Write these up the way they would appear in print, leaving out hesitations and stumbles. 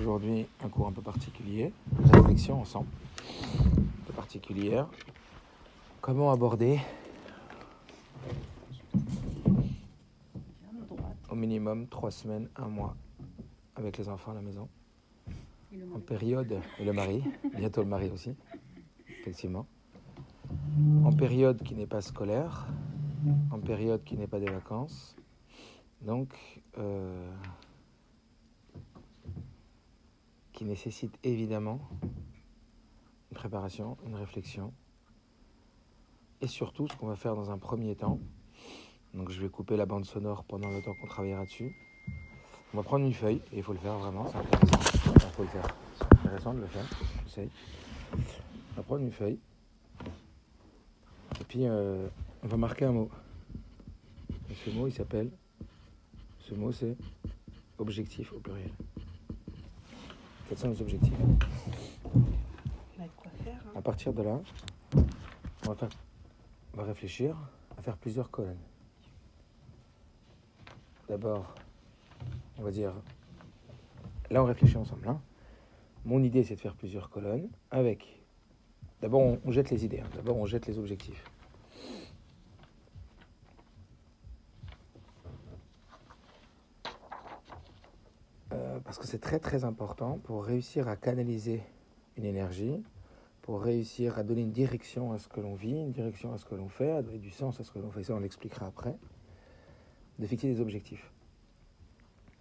Aujourd'hui, un cours un peu particulier, réflexion ensemble, un peu particulière. Comment aborder au minimum 3 semaines, 1 mois avec les enfants à la maison, en période, et le mari, bientôt le mari aussi, effectivement, en période qui n'est pas scolaire, en période qui n'est pas des vacances, donc qui nécessite évidemment une préparation, une réflexion, et surtout ce qu'on va faire dans un premier temps. Donc je vais couper la bande sonore pendant le temps qu'on travaillera dessus. On va prendre une feuille, et il faut le faire vraiment, c'est intéressant. Il faut le faire, c'est intéressant de le faire, j'essaye. On va prendre une feuille, et puis on va marquer un mot. Et ce mot, c'est objectif au pluriel. Quels sont les objectifs ? Quoi faire, hein. À partir de là, on va réfléchir à faire plusieurs colonnes. D'abord, on va dire, là on réfléchit ensemble. Hein. Mon idée, c'est de faire plusieurs colonnes avec, d'abord on jette les idées, hein. D'abord on jette les objectifs. Parce que c'est très très important pour réussir à canaliser une énergie, pour réussir à donner une direction à ce que l'on vit, une direction à ce que l'on fait, à donner du sens à ce que l'on fait, ça on l'expliquera après, de fixer des objectifs.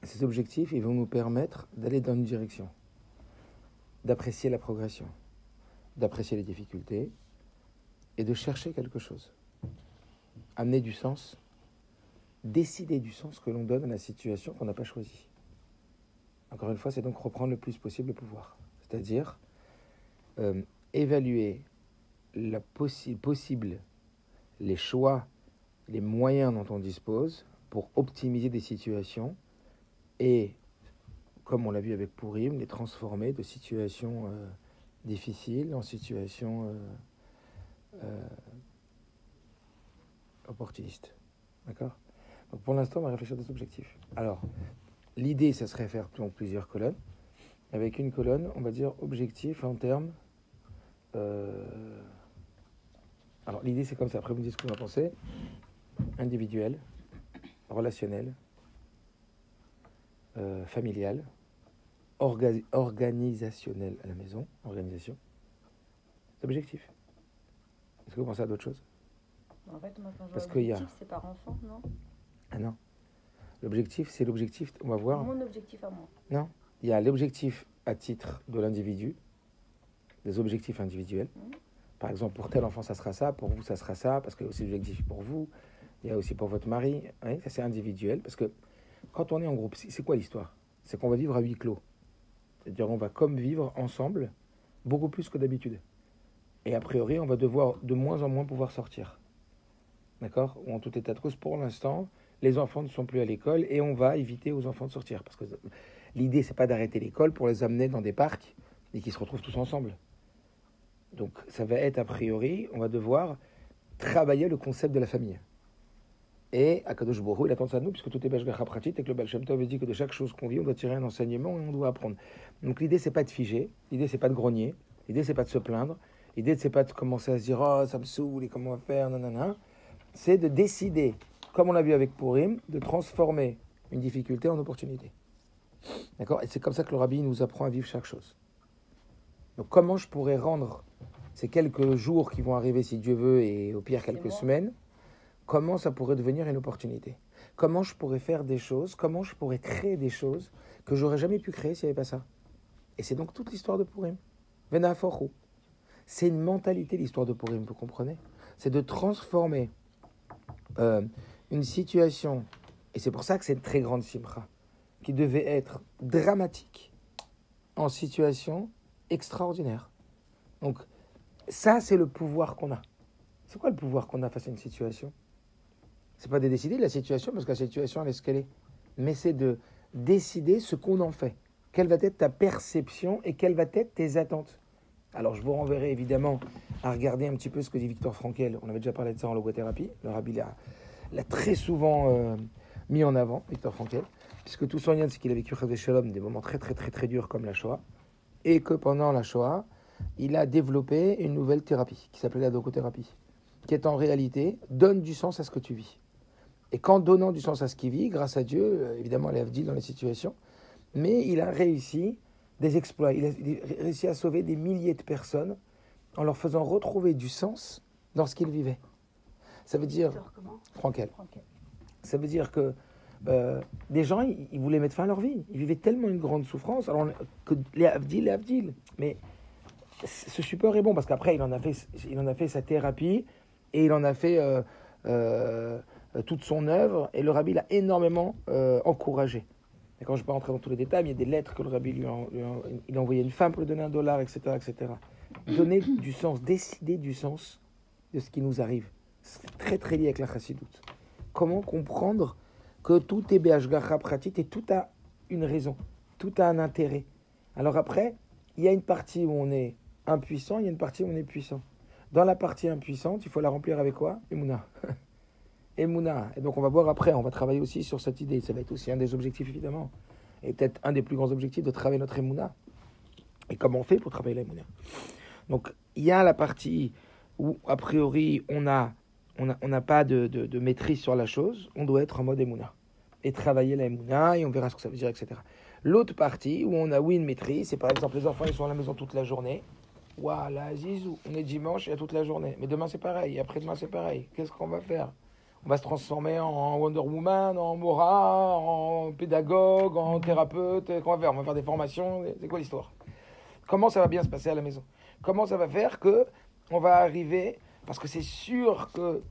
Et ces objectifs, ils vont nous permettre d'aller dans une direction, d'apprécier la progression, d'apprécier les difficultés et de chercher quelque chose. Amener du sens, décider du sens que l'on donne à la situation qu'on n'a pas choisie. Encore une fois, c'est donc reprendre le plus possible le pouvoir. C'est-à-dire évaluer la possible, les choix, les moyens dont on dispose pour optimiser des situations et, comme on l'a vu avec Purim, les transformer de situations difficiles en situations opportunistes. D'accord ? Donc pour l'instant, on va réfléchir à des objectifs. Alors, l'idée, ça serait faire plusieurs colonnes. Avec une colonne, on va dire objectif en termes... Alors, l'idée, c'est comme ça. Après, vous me dites ce que vous en pensez. Individuel, relationnel, familial, organisationnel à la maison. Organisation. C'est objectif. Est-ce que vous pensez à d'autres choses ? En fait, moi, quand je Parce vois qu'il y a... objectif, c'est par enfant, non ? Ah non. L'objectif, c'est l'objectif, on va voir. Mon objectif à moi. Non. Il y a l'objectif à titre de l'individu, des objectifs individuels. Par exemple, pour tel enfant, ça sera ça, pour vous, ça sera ça, parce qu'il y a aussi l'objectif pour vous, il y a aussi pour votre mari. Oui, ça, c'est individuel, parce que quand on est en groupe, c'est quoi l'histoire ? C'est qu'on va vivre à huis clos. C'est-à-dire, on va comme vivre ensemble, beaucoup plus que d'habitude. Et a priori, on va devoir de moins en moins pouvoir sortir. D'accord ? Ou en tout état de cause, pour l'instant, les enfants ne sont plus à l'école et on va éviter aux enfants de sortir. Parce que l'idée, c'est pas d'arrêter l'école pour les amener dans des parcs et qu'ils se retrouvent tous ensemble. Donc, ça va être a priori, on va devoir travailler le concept de la famille. Et Akadosh Baruch Hu, il attend ça de nous, puisque tout est Bashgacha Pratit, et que le Baal Shem Tov dit que de chaque chose qu'on vit, on doit tirer un enseignement et on doit apprendre. Donc, l'idée, c'est pas de figer, l'idée, c'est pas de grogner, l'idée, c'est pas de se plaindre, l'idée, c'est pas de commencer à se dire, oh, ça me saoule, et comment on va faire, nanana. C'est de décider, comme on l'a vu avec Purim, de transformer une difficulté en opportunité. D'accord ? Et c'est comme ça que le Rabbi nous apprend à vivre chaque chose. Donc comment je pourrais rendre ces quelques jours qui vont arriver, si Dieu veut, et au pire quelques semaines, comment ça pourrait devenir une opportunité ? Comment je pourrais faire des choses, comment je pourrais créer des choses que j'aurais jamais pu créer s'il n'y avait pas ça ? Et c'est donc toute l'histoire de Purim. Venaforhu. C'est une mentalité, l'histoire de Purim, vous comprenez ? C'est de transformer une situation, et c'est pour ça que c'est une très grande simcha, qui devait être dramatique, en situation extraordinaire. Donc, ça, c'est le pouvoir qu'on a. C'est quoi le pouvoir qu'on a face à une situation ? C'est pas de décider de la situation, parce que la situation, elle est ce qu'elle est. Mais c'est de décider ce qu'on en fait. Quelle va être ta perception et quelles vont être tes attentes. Alors, je vous renverrai évidemment à regarder un petit peu ce que dit Viktor Frankl. On avait déjà parlé de ça en logothérapie. Le Rabbi l'a très souvent mis en avant, Viktor Frankl. puisque tout son lien, c'est qu'il a vécu Chas Shalom des moments très très très très durs comme la Shoah, et que pendant la Shoah, il a développé une nouvelle thérapie qui s'appelle la docothérapie, qui est en réalité donne du sens à ce que tu vis. Et qu'en donnant du sens à ce qu'il vit, grâce à Dieu, évidemment, elle est avdil dans les situations, mais il a réussi des exploits. Il a réussi à sauver des milliers de personnes en leur faisant retrouver du sens dans ce qu'ils vivaient. Ça veut dire, Frankel, ça veut dire que des gens, ils voulaient mettre fin à leur vie. Ils vivaient tellement une grande souffrance, alors que les avdil. Mais ce support est bon parce qu'après, il en a fait sa thérapie et il en a fait toute son œuvre. Et le rabbi l'a énormément encouragé. Et quand je ne vais pas rentrer dans tous les détails, mais il y a des lettres que le rabbi il a envoyé à une femme pour lui donner $1, etc., etc. Donner du sens, décider du sens de ce qui nous arrive. C'est très très lié avec la chassidoute. Comment comprendre que tout est BHGH pratique et tout a une raison, tout a un intérêt. Alors après, il y a une partie où on est impuissant, il y a une partie où on est puissant. Dans la partie impuissante, il faut la remplir avec quoi? Emouna. Emouna. Et donc on va voir après, on va travailler aussi sur cette idée. Ça va être aussi un des objectifs évidemment. Et peut-être un des plus grands objectifs de travailler notre Emouna. Et comment on fait pour travailler l'Emouna? Donc il y a la partie où a priori on n'a pas de maîtrise sur la chose, on doit être en mode Emouna. Et travailler la Emouna, et on verra ce que ça veut dire, etc. L'autre partie, où on a oui une maîtrise, c'est par exemple les enfants, ils sont à la maison toute la journée. Waouh, là, zizou, on est dimanche, il y a toute la journée. Mais demain c'est pareil, et après-demain c'est pareil. Qu'est-ce qu'on va faire? On va se transformer en Wonder Woman, en Mora, en pédagogue, en thérapeute. Qu'est-ce qu'on va faire? On va faire des formations. C'est quoi l'histoire? Comment ça va bien se passer à la maison? Comment ça va faire que on va arriver? Parce que c'est sûr que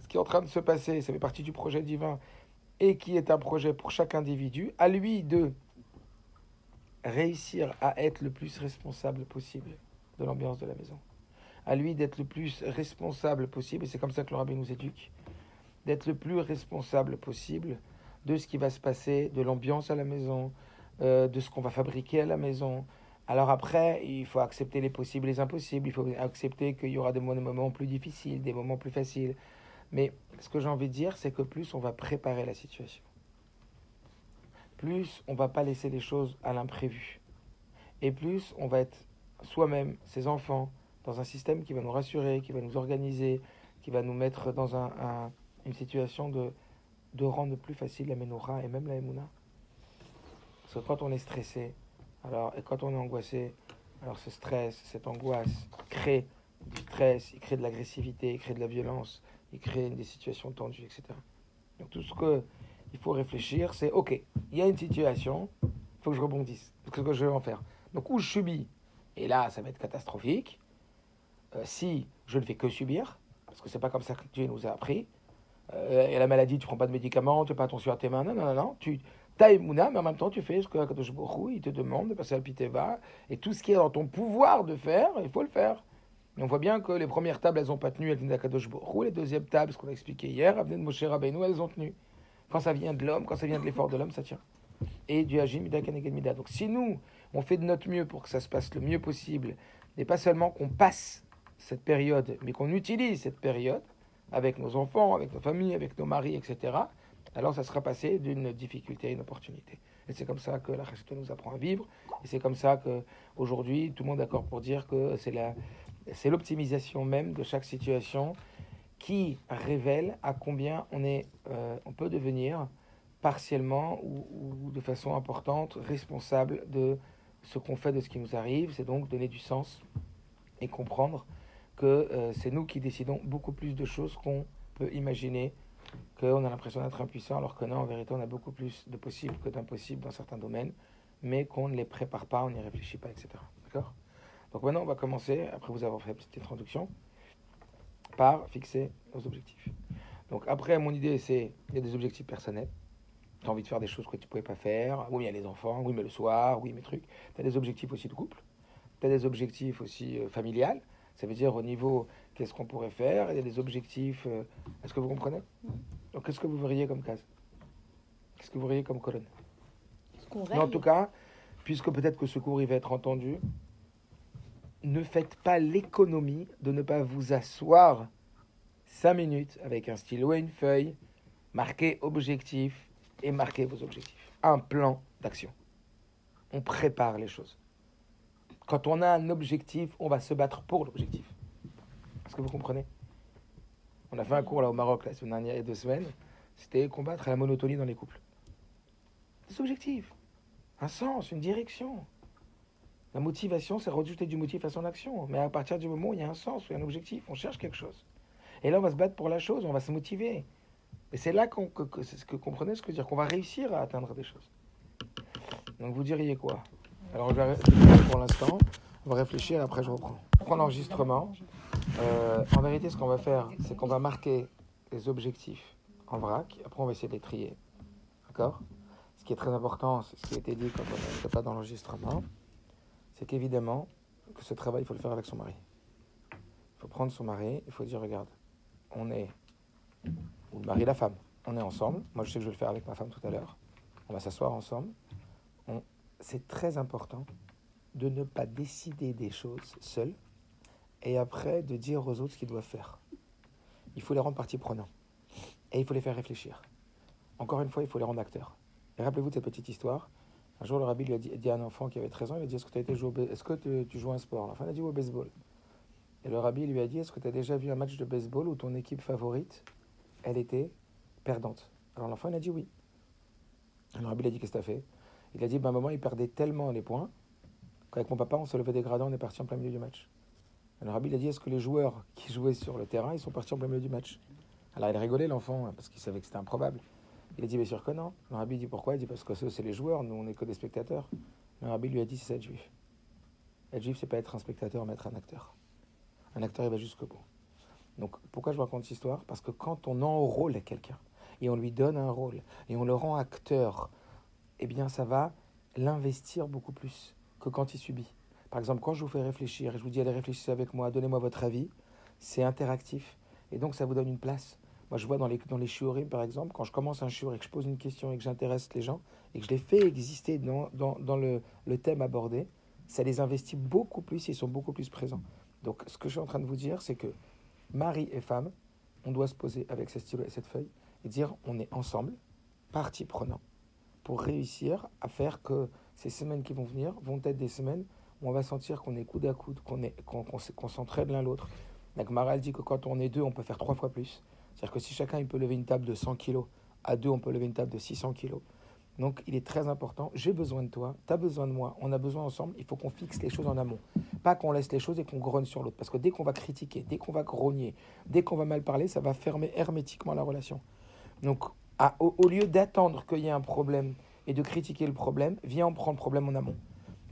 ce qui est en train de se passer, ça fait partie du projet divin et qui est un projet pour chaque individu, à lui de réussir à être le plus responsable possible de l'ambiance de la maison. À lui d'être le plus responsable possible, et c'est comme ça que le rabbi nous éduque, d'être le plus responsable possible de ce qui va se passer, de l'ambiance à la maison, de ce qu'on va fabriquer à la maison. Alors après, il faut accepter les possibles et les impossibles, il faut accepter qu'il y aura des moments plus difficiles, des moments plus faciles. Mais ce que j'ai envie de dire, c'est que plus on va préparer la situation, plus on ne va pas laisser les choses à l'imprévu, et plus on va être soi-même, ses enfants, dans un système qui va nous rassurer, qui va nous organiser, qui va nous mettre dans une situation de rendre plus facile la Ménoura et même la Emouna. Parce que quand on est stressé, et quand on est angoissé, alors ce stress, cette angoisse crée du stress, il crée de l'agressivité, il crée de la violence, il crée des situations tendues, etc. Donc tout ce qu'il faut réfléchir, c'est ok, il y a une situation, il faut que je rebondisse. Qu'est-ce que je vais en faire? Donc où je subis, et là ça va être catastrophique, si je ne fais que subir, parce que c'est pas comme ça que Dieu nous a appris, et la maladie, tu prends pas de médicaments, tu fais pas attention à tes mains, non, tu as Emouna, mais en même temps tu fais ce que Akadosh Baruch Hu, il te demande de passer à Piteva, et tout ce qui est dans ton pouvoir de faire, il faut le faire. Et on voit bien que les premières tables, elles n'ont pas tenu, elles venaient d'Akadosh Baruch Hu, les deuxièmes tables, ce qu'on a expliqué hier, elles venaient de Moshe Rabbeinu, elles ont tenu. Quand ça vient de l'homme, quand ça vient de l'effort de l'homme, ça tient. Et du Hajim, Mida, Keneged, Mida. Donc si nous, on fait de notre mieux pour que ça se passe le mieux possible, et pas seulement qu'on passe cette période, mais qu'on utilise cette période, avec nos enfants, avec nos familles, avec nos maris, etc., alors ça sera passé d'une difficulté à une opportunité. Et c'est comme ça que la Chassidut nous apprend à vivre, et c'est comme ça qu'aujourd'hui, tout le monde est d'accord pour dire que c'est l'optimisation même de chaque situation qui révèle à combien on peut devenir partiellement ou de façon importante responsable de ce qu'on fait, de ce qui nous arrive. C'est donc donner du sens et comprendre que c'est nous qui décidons beaucoup plus de choses qu'on peut imaginer, qu'on a l'impression d'être impuissant, alors que non, en vérité, on a beaucoup plus de possibles que d'impossibles dans certains domaines, mais qu'on ne les prépare pas, on n'y réfléchit pas, etc. D'accord? Donc maintenant, on va commencer, après vous avoir fait une petite introduction, par fixer nos objectifs. Donc après, mon idée, c'est, il y a des objectifs personnels. Tu as envie de faire des choses que tu ne pouvais pas faire. Oui, il y a les enfants, oui, mais le soir, oui, mes trucs. Tu as des objectifs aussi de couple. Tu as des objectifs aussi familiales. Ça veut dire au niveau, qu'est-ce qu'on pourrait faire. Il y a des objectifs... est-ce que vous comprenez? Donc, qu'est-ce que vous verriez comme case? Qu'est-ce que vous verriez comme colonne? Mais en tout cas, puisque peut-être que ce cours il va être entendu, ne faites pas l'économie de ne pas vous asseoir 5 minutes avec un stylo et une feuille, marqué objectif, et marquez vos objectifs. Un plan d'action. On prépare les choses. Quand on a un objectif, on va se battre pour l'objectif. Est-ce que vous comprenez? On a fait un cours là au Maroc la semaine dernière, il y a 2 semaines. C'était combattre la monotonie dans les couples. Des objectifs, un sens, une direction. La motivation, c'est rajouter du motif à son action. Mais à partir du moment où il y a un sens, où il y a un objectif, on cherche quelque chose. Et là, on va se battre pour la chose, on va se motiver. Et c'est là que comprenez ce que je veux dire, qu'on va réussir à atteindre des choses. Donc vous diriez quoi? Alors je vais arrêter pour l'instant, on va réfléchir et après je reprends. On prend l'enregistrement. En vérité, ce qu'on va faire, c'est qu'on va marquer les objectifs en vrac. Après, on va essayer de les trier. D'accord? Ce qui est très important, c'est ce qui a été dit quand on n'était pas dans l'enregistrement, c'est qu'évidemment, que ce travail, il faut le faire avec son mari. Il faut prendre son mari, il faut dire, regarde, on est, ou le mari et la femme, on est ensemble. Moi, je sais que je vais le faire avec ma femme tout à l'heure. On va s'asseoir ensemble. C'est très important de ne pas décider des choses seul et après de dire aux autres ce qu'ils doivent faire. Il faut les rendre partie prenante et il faut les faire réfléchir. Encore une fois, il faut les rendre acteurs. Et rappelez-vous de cette petite histoire. Un jour, le rabbi lui a dit à un enfant qui avait 13 ans, il lui a dit, est-ce que tu joues à un sport? L'enfant a dit au baseball. Et le rabbi lui a dit, est-ce que tu as déjà vu un match de baseball où ton équipe favorite, elle était perdante? Alors l'enfant, il a dit oui. Et le rabbi lui a dit, qu'est-ce que tu as fait? Il a dit, maman, il perdait tellement les points qu'avec mon papa, on se levait des gradins, on est parti en plein milieu du match. Et le rabbi lui a dit, est-ce que les joueurs qui jouaient sur le terrain, ils sont partis en plein milieu du match? Alors il rigolait, l'enfant, parce qu'il savait que c'était improbable. Il a dit, bien sûr que non. Le rabbi dit, pourquoi? Il dit, parce que c'est les joueurs, nous, on n'est que des spectateurs. Le rabbi lui a dit, c'est ça être juif. Être juif, c'est pas être un spectateur, mais être un acteur. Un acteur, il va jusqu'au bout. Donc, pourquoi je vous raconte cette histoire? Parce que quand on enrôle quelqu'un, et on lui donne un rôle, et on le rend acteur, eh bien, ça va l'investir beaucoup plus que quand il subit. Par exemple, quand je vous fais réfléchir, et je vous dis, allez, réfléchissez avec moi, donnez-moi votre avis, c'est interactif. Et donc, ça vous donne une place. Moi, je vois dans les shiurim, par exemple, quand je commence un shiur et que je pose une question et que j'intéresse les gens, et que je les fais exister dans le thème abordé, ça les investit beaucoup plus, ils sont beaucoup plus présents. Donc, ce que je suis en train de vous dire, c'est que mari et femme, on doit se poser avec ce stylo et cette feuille et dire, on est ensemble, partie prenante, pour réussir à faire que ces semaines qui vont venir vont être des semaines où on va sentir qu'on est coude à coude, qu'on s'entraide l'un l'autre. La Gemara, elle dit que quand on est 2, on peut faire 3 fois plus. C'est-à-dire que si chacun il peut lever une table de 100 kilos, à 2, on peut lever une table de 600 kilos. Donc, il est très important. J'ai besoin de toi, tu as besoin de moi, on a besoin ensemble. Il faut qu'on fixe les choses en amont. Pas qu'on laisse les choses et qu'on grogne sur l'autre. Parce que dès qu'on va critiquer, dès qu'on va grogner, dès qu'on va mal parler, ça va fermer hermétiquement la relation. Donc, au lieu d'attendre qu'il y ait un problème et de critiquer le problème, viens, on prend le problème en amont.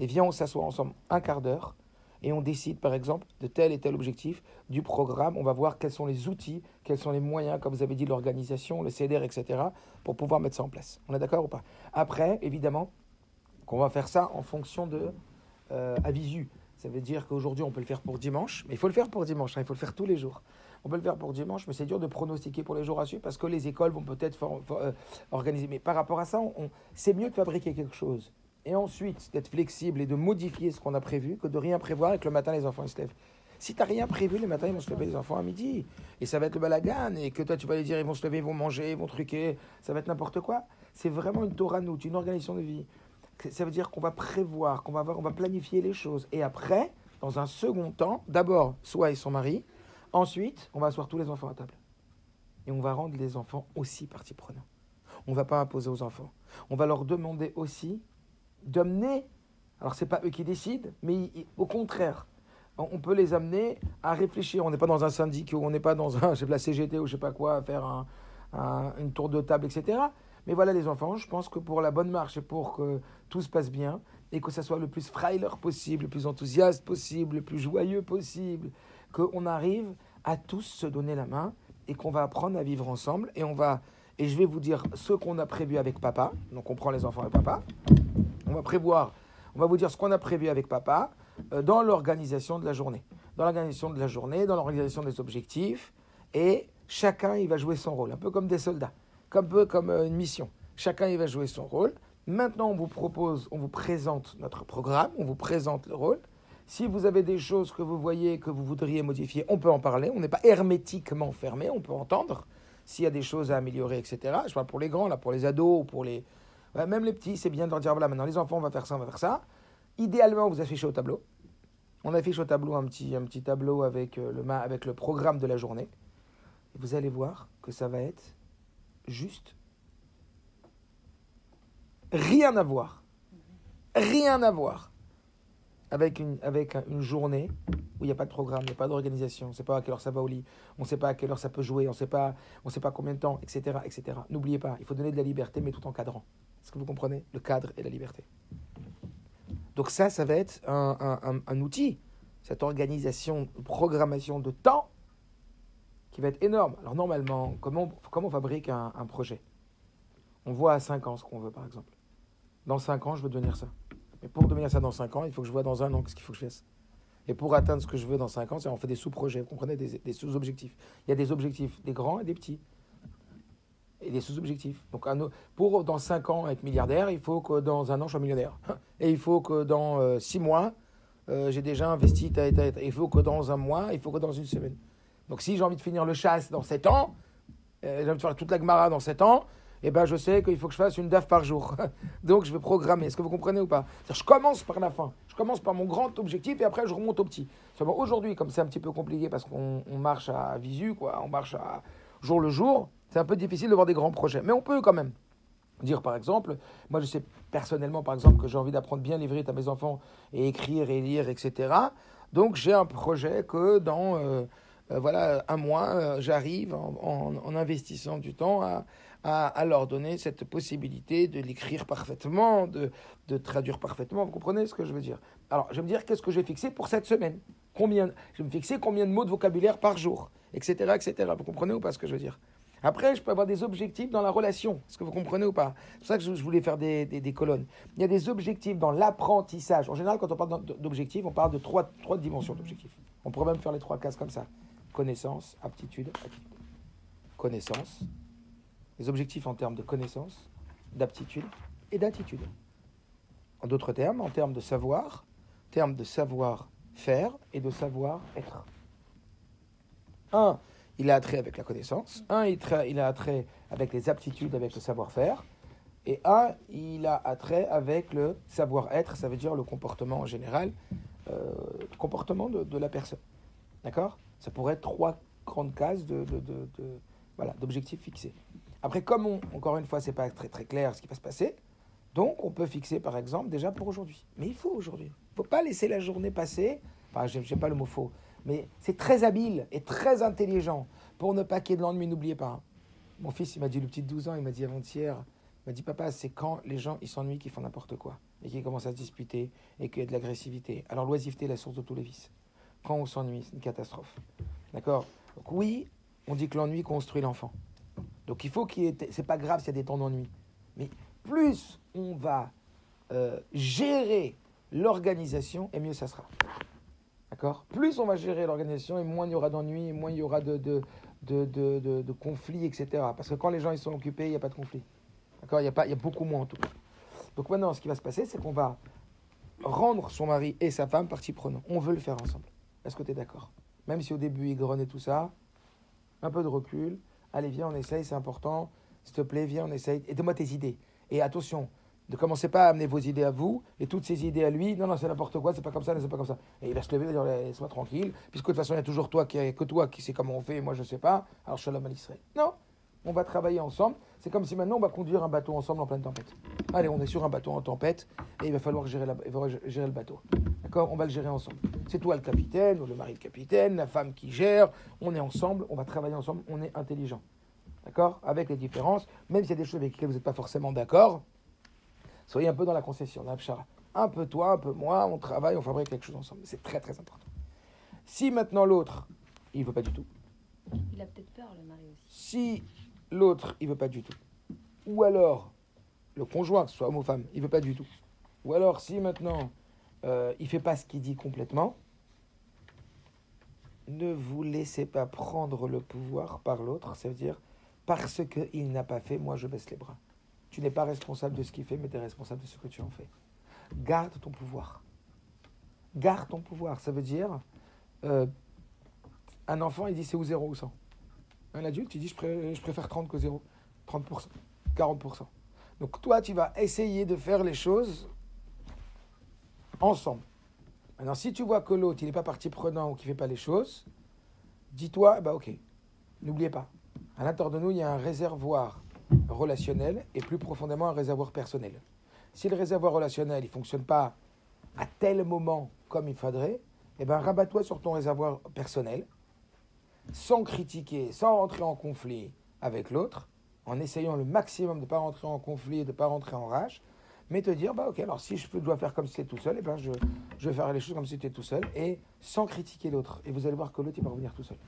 Et viens, on s'assoit ensemble un quart d'heure et on décide, par exemple, de tel et tel objectif du programme. On va voir quels sont les outils, quels sont les moyens, comme vous avez dit, l'organisation, le CDR, etc., pour pouvoir mettre ça en place. On est d'accord ou pas? Après, évidemment, qu'on va faire ça en fonction de à visu. Ça veut dire qu'aujourd'hui, on peut le faire pour dimanche, mais il faut le faire pour dimanche, hein, il faut le faire tous les jours. On peut le faire pour dimanche, mais c'est dur de pronostiquer pour les jours à suivre parce que les écoles vont peut-être organiser. Mais par rapport à ça, c'est mieux de fabriquer quelque chose et ensuite d'être flexible et de modifier ce qu'on a prévu que de rien prévoir et que le matin, les enfants ils se lèvent. Si tu n'as rien prévu, le matin, ils vont se lever, les enfants, à midi. Et ça va être le balagan. Et que toi, tu vas les dire, ils vont se lever, ils vont manger, ils vont truquer. Ça va être n'importe quoi. C'est vraiment une Toranout, une organisation de vie. Ça veut dire qu'on va prévoir, on va planifier les choses. Et après, dans un second temps, d'abord, Soa et son mari. Ensuite, on va asseoir tous les enfants à table. Et on va rendre les enfants aussi partie prenante. On ne va pas imposer aux enfants. On va leur demander aussi d'amener. Alors, ce n'est pas eux qui décident, mais au contraire, on peut les amener à réfléchir. On n'est pas dans un syndicat, on n'est pas dans la CGT ou je ne sais pas quoi, à faire une tour de table, etc. Mais voilà les enfants, je pense que pour la bonne marche et pour que tout se passe bien, et que ça soit le plus freiler possible, le plus enthousiaste possible, le plus joyeux possible, qu'on arrive à tous se donner la main et qu'on va apprendre à vivre ensemble. Et je vais vous dire ce qu'on a prévu avec papa. Donc on prend les enfants avec papa. On va vous dire ce qu'on a prévu avec papa dans l'organisation de la journée. Dans l'organisation de la journée, dans l'organisation des objectifs. Et chacun, il va jouer son rôle, un peu comme des soldats, un peu comme une mission. Chacun, il va jouer son rôle. Maintenant, on vous présente notre programme, on vous présente le rôle. Si vous avez des choses que vous voyez, que vous voudriez modifier, on peut en parler. On n'est pas hermétiquement fermé, on peut entendre. s'il y a des choses à améliorer, etc. Je parle pour les grands, là, pour les ados, pour les... Ouais, même les petits, c'est bien de leur dire, voilà, maintenant les enfants, on va faire ça, on va faire ça. Idéalement, vous affichez au tableau. On affiche au tableau un petit tableau avec le programme de la journée. Et vous allez voir que ça va être juste rien à voir. Rien à voir avec une journée où il n'y a pas de programme, il n'y a pas d'organisation. On ne sait pas à quelle heure ça va au lit, on ne sait pas à quelle heure ça peut jouer, on ne sait pas combien de temps, etc., etc. N'oubliez pas, il faut donner de la liberté, mais tout en cadrant. Est-ce que vous comprenez? Le cadre et la liberté. Donc ça va être un outil, cette organisation, programmation de temps qui va être énorme. Alors normalement, comment on fabrique un projet? On voit à 5 ans ce qu'on veut, par exemple. Dans 5 ans, je veux devenir ça. Mais pour devenir ça dans 5 ans, il faut que je vois dans 1 an ce qu'il faut que je fasse. Et pour atteindre ce que je veux dans 5 ans, on fait des sous-projets, vous comprenez, des sous-objectifs. Il y a des objectifs, des grands et des petits. Et des sous-objectifs. Donc pour dans 5 ans être milliardaire, il faut que dans 1 an, je sois millionnaire. Et il faut que dans 6 mois, j'ai déjà investi. Il faut que dans 1 mois, il faut que dans 1 semaine. Donc si j'ai envie de finir le chasse dans 7 ans, j'ai envie de faire toute la Gemara dans 7 ans, eh ben je sais qu'il faut que je fasse une DAF par jour. Donc je vais programmer. Est-ce que vous comprenez ou pas? Je commence par la fin. Je commence par mon grand objectif et après je remonte au petit. Seulement aujourd'hui, comme c'est un petit peu compliqué parce qu'on marche à visu, quoi, on marche à jour le jour, c'est un peu difficile de voir des grands projets. Mais on peut quand même dire, par exemple, moi je sais personnellement, par exemple, que j'ai envie d'apprendre bien l'ivrit à mes enfants et écrire et lire, etc. Donc j'ai un projet que dans 1 mois, j'arrive en investissant du temps à leur donner cette possibilité de l'écrire parfaitement, de traduire parfaitement. Vous comprenez ce que je veux dire? Alors, je vais me dire qu'est-ce que j'ai fixé pour cette semaine. Je vais me fixer combien de mots de vocabulaire par jour, etc., etc. Vous comprenez ou pas ce que je veux dire? Après, je peux avoir des objectifs dans la relation. Est-ce que vous comprenez ou pas? C'est pour ça que je voulais faire des colonnes. Il y a des objectifs dans l'apprentissage. En général, quand on parle d'objectifs, on parle de trois dimensions d'objectifs. On pourrait même faire les 3 cases comme ça. Connaissance, aptitude, attitude. Connaissance. Les objectifs en termes de connaissance, d'aptitude et d'attitude. En d'autres termes, en termes de savoir-faire et de savoir-être. 1, il a attrait avec la connaissance. 1, il a attrait avec les aptitudes, avec le savoir-faire. Et 1, il a attrait avec le savoir-être, ça veut dire le comportement en général, le comportement de la personne. D'accord? Ça pourrait être 3 grandes cases d'objectifs fixés. Après, comme encore une fois, c'est pas très très clair ce qui va se passer, donc on peut fixer par exemple déjà pour aujourd'hui. Mais il faut aujourd'hui. Il ne faut pas laisser la journée passer. Enfin, j'aime pas le mot faux, mais c'est très habile et très intelligent pour ne pas qu'il y ait de l'ennui. N'oubliez pas. Hein. Mon fils, il m'a dit, le petit de 12 ans, il m'a dit avant-hier, il m'a dit, papa, c'est quand les gens ils s'ennuient qu'ils font n'importe quoi et qu'ils commencent à se disputer et qu'il y a de l'agressivité. Alors l'oisiveté est la source de tous les vices. Quand on s'ennuie, c'est une catastrophe. D'accord? Donc oui, on dit que l'ennui construit l'enfant. Donc il faut qu'il y ait... C'est pas grave s'il y a des temps d'ennui. Mais plus on va gérer l'organisation, et mieux ça sera. D'accord? Plus on va gérer l'organisation, et moins il y aura d'ennui, et moins il y aura de conflits, etc. Parce que quand les gens ils sont occupés, il n'y a pas de conflit. D'accord? Il y a beaucoup moins en tout cas. Donc maintenant, ce qui va se passer, c'est qu'on va rendre son mari et sa femme partie prenante. On veut le faire ensemble. Est-ce que tu es d'accord? Même si au début il grogne et tout ça, un peu de recul. Allez, viens, on essaye, c'est important. S'il te plaît, viens, on essaye. Et donne-moi tes idées. Et attention, ne commencez pas à amener vos idées à vous et toutes ces idées à lui. Non, c'est n'importe quoi, c'est pas comme ça, c'est pas comme ça. Et il va se lever, il va dire, laisse-moi tranquille. Puisque de toute façon, il y a toujours toi qui sais comment on fait et moi je sais pas. Alors, shalom al Israël. Non, on va travailler ensemble. C'est comme si maintenant on va conduire un bateau ensemble en pleine tempête. Allez, on est sur un bateau en tempête et il va falloir gérer le bateau. D'accord? On va le gérer ensemble. C'est toi le capitaine, ou le mari le capitaine, la femme qui gère. On est ensemble, on va travailler ensemble, on est intelligent. D'accord? Avec les différences, même s'il y a des choses avec lesquelles vous n'êtes pas forcément d'accord, soyez un peu dans la concession, dans la pchara. Un peu toi, un peu moi, on travaille, on fabrique quelque chose ensemble. C'est très très important. Si maintenant l'autre, il ne veut pas du tout. Il a peut-être peur, le mari aussi. Si l'autre, il ne veut pas du tout. Ou alors, le conjoint, que ce soit homme ou femme, il ne veut pas du tout. Ou alors, si maintenant, il ne fait pas ce qu'il dit complètement, ne vous laissez pas prendre le pouvoir par l'autre. Ça veut dire, parce qu'il n'a pas fait, moi je baisse les bras. Tu n'es pas responsable de ce qu'il fait, mais tu es responsable de ce que tu en fais. Garde ton pouvoir. Garde ton pouvoir. Ça veut dire, un enfant, il dit c'est ou 0 ou 100. Un adulte, il dit je préfère 30 que 0. 30%, 40%. Donc toi, tu vas essayer de faire les choses ensemble. Maintenant, si tu vois que l'autre, il n'est pas partie prenant ou qu'il ne fait pas les choses, dis-toi, bah ok, n'oubliez pas. À l'intérieur de nous, il y a un réservoir relationnel et plus profondément un réservoir personnel. Si le réservoir relationnel ne fonctionne pas à tel moment comme il faudrait, eh ben rabat-toi sur ton réservoir personnel, sans critiquer, sans rentrer en conflit avec l'autre, en essayant le maximum de ne pas rentrer en conflit, de ne pas rentrer en rage, mais te dire, bah ok, alors si je dois faire comme si j'étais tout seul, eh ben je vais faire les choses comme si j'étais tout seul, et sans critiquer l'autre. Et vous allez voir que l'autre, il va revenir tout seul.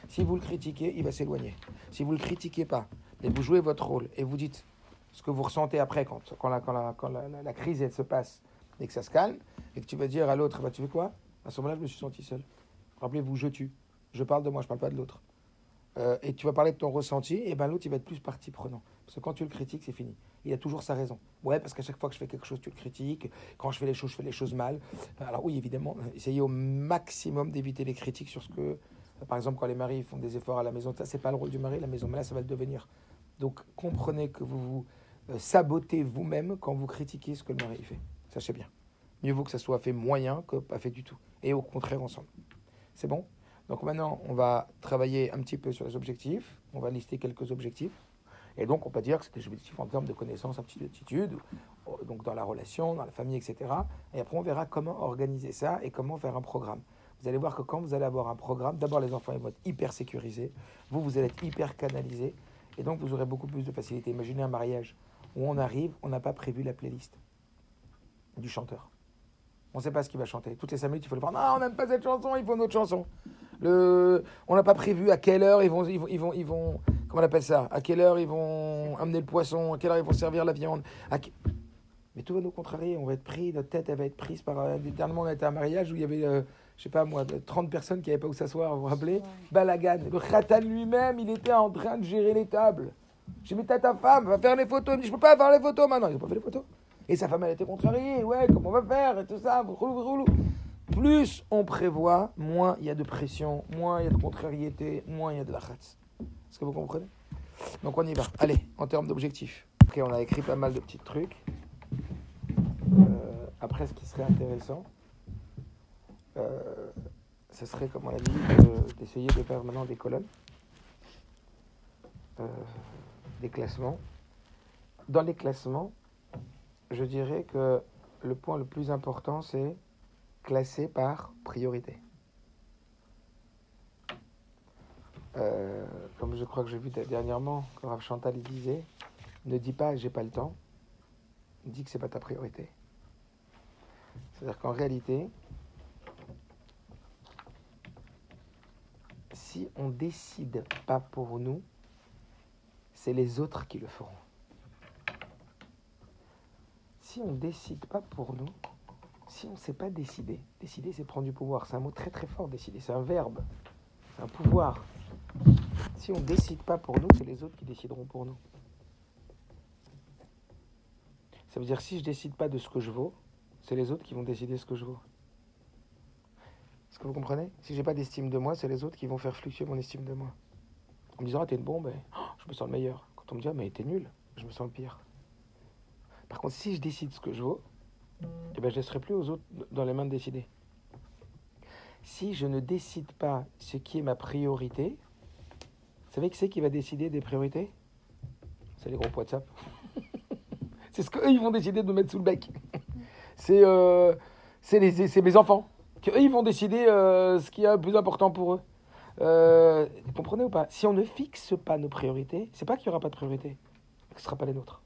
Si vous le critiquez, il va s'éloigner. Si vous ne le critiquez pas, et vous jouez votre rôle, et vous dites ce que vous ressentez après, quand la crise elle se passe, et que ça se calme, et que tu vas dire à l'autre, bah, tu veux quoi? À ce moment-là, je me suis senti seul. Rappelez-vous, je tue. Je parle de moi, je ne parle pas de l'autre. Et tu vas parler de ton ressenti, et ben l'autre, il va être plus partie prenant. Parce que quand tu le critiques, c'est fini. Il a toujours sa raison. Ouais, parce qu'à chaque fois que je fais quelque chose, tu le critiques. Quand je fais les choses mal. Alors oui, évidemment, essayez au maximum d'éviter les critiques sur ce que... Par exemple, quand les maris font des efforts à la maison, ça, c'est pas le rôle du mari, la maison, mais là, ça va le devenir. Donc, comprenez que vous vous sabotez vous-même quand vous critiquez ce que le mari fait. Sachez bien. Mieux vaut que ça soit fait moyen que pas fait du tout. Et au contraire, ensemble. C'est bon? Donc maintenant, on va travailler un petit peu sur les objectifs. On va lister quelques objectifs. Et donc, on peut dire que c'est des objectifs en termes de connaissances, aptitudes, attitudes, donc dans la relation, dans la famille, etc. Et après, on verra comment organiser ça et comment faire un programme. Vous allez voir que quand vous allez avoir un programme, d'abord, les enfants ils vont être hyper sécurisés. Vous allez être hyper canalisés. Et donc, vous aurez beaucoup plus de facilité. Imaginez un mariage où on arrive, on n'a pas prévu la playlist du chanteur. On ne sait pas ce qu'il va chanter. Toutes les 5 minutes, il faut le voir. Non, on n'aime pas cette chanson, il faut une autre chanson. On n'a pas prévu à quelle heure ils vont comment on appelle ça? À quelle heure ils vont amener le poisson? À quelle heure ils vont servir la viande? Mais tout va nous contrarier. On va être pris, notre tête elle va être prise par... Dernièrement, on a été à un mariage où il y avait, je sais pas moi, 30 personnes qui n'avaient pas où s'asseoir, vous vous rappelez? Balagan. Le khatan lui-même, il était en train de gérer les tables. J'ai dit, mais t'as ta femme, va faire les photos. Il me dit, je peux pas faire les photos maintenant. Ils n'ont pas fait les photos. Et sa femme, elle était contrariée. Ouais, comment on va faire? Et tout ça. Plus on prévoit, moins il y a de pression, moins il y a de contrariété, moins il y a de la khatz. Est-ce que vous comprenez? Donc on y va. Allez, en termes d'objectifs. Ok, on a écrit pas mal de petits trucs. Après, ce qui serait intéressant, ce serait, comme on l'a dit, d'essayer de faire maintenant des colonnes, des classements. Dans les classements, je dirais que le point le plus important, c'est classer par priorité. Comme je crois que j'ai vu dernièrement, quand Rav Chantal disait, ne dis pas j'ai pas le temps, dis que c'est pas ta priorité. C'est-à-dire qu'en réalité, si on décide pas pour nous, c'est les autres qui le feront. Si on décide pas pour nous, si on ne sait pas décider, décider c'est prendre du pouvoir, c'est un mot très très fort, décider, c'est un verbe, c'est un pouvoir. Si on ne décide pas pour nous, c'est les autres qui décideront pour nous. Ça veut dire si je ne décide pas de ce que je vaux, c'est les autres qui vont décider ce que je vaux. Est-ce que vous comprenez? Si je n'ai pas d'estime de moi, c'est les autres qui vont faire fluctuer mon estime de moi. En me disant, ah, t'es une bombe, je me sens le meilleur. Quand on me dit, ah, mais t'es nul, je me sens le pire. Par contre, si je décide ce que je vaux, eh ben, je ne laisserai plus aux autres dans les mains de décider. Si je ne décide pas ce qui est ma priorité, vous savez qui c'est qui va décider des priorités? C'est les groupes WhatsApp. C'est ce qu'eux, ils vont décider de me mettre sous le bec. C'est mes enfants. Qu'eux, ils vont décider ce qui est le plus important pour eux. Vous comprenez ou pas? Si on ne fixe pas nos priorités, c'est pas qu'il n'y aura pas de priorité, ce ne sera pas les nôtres.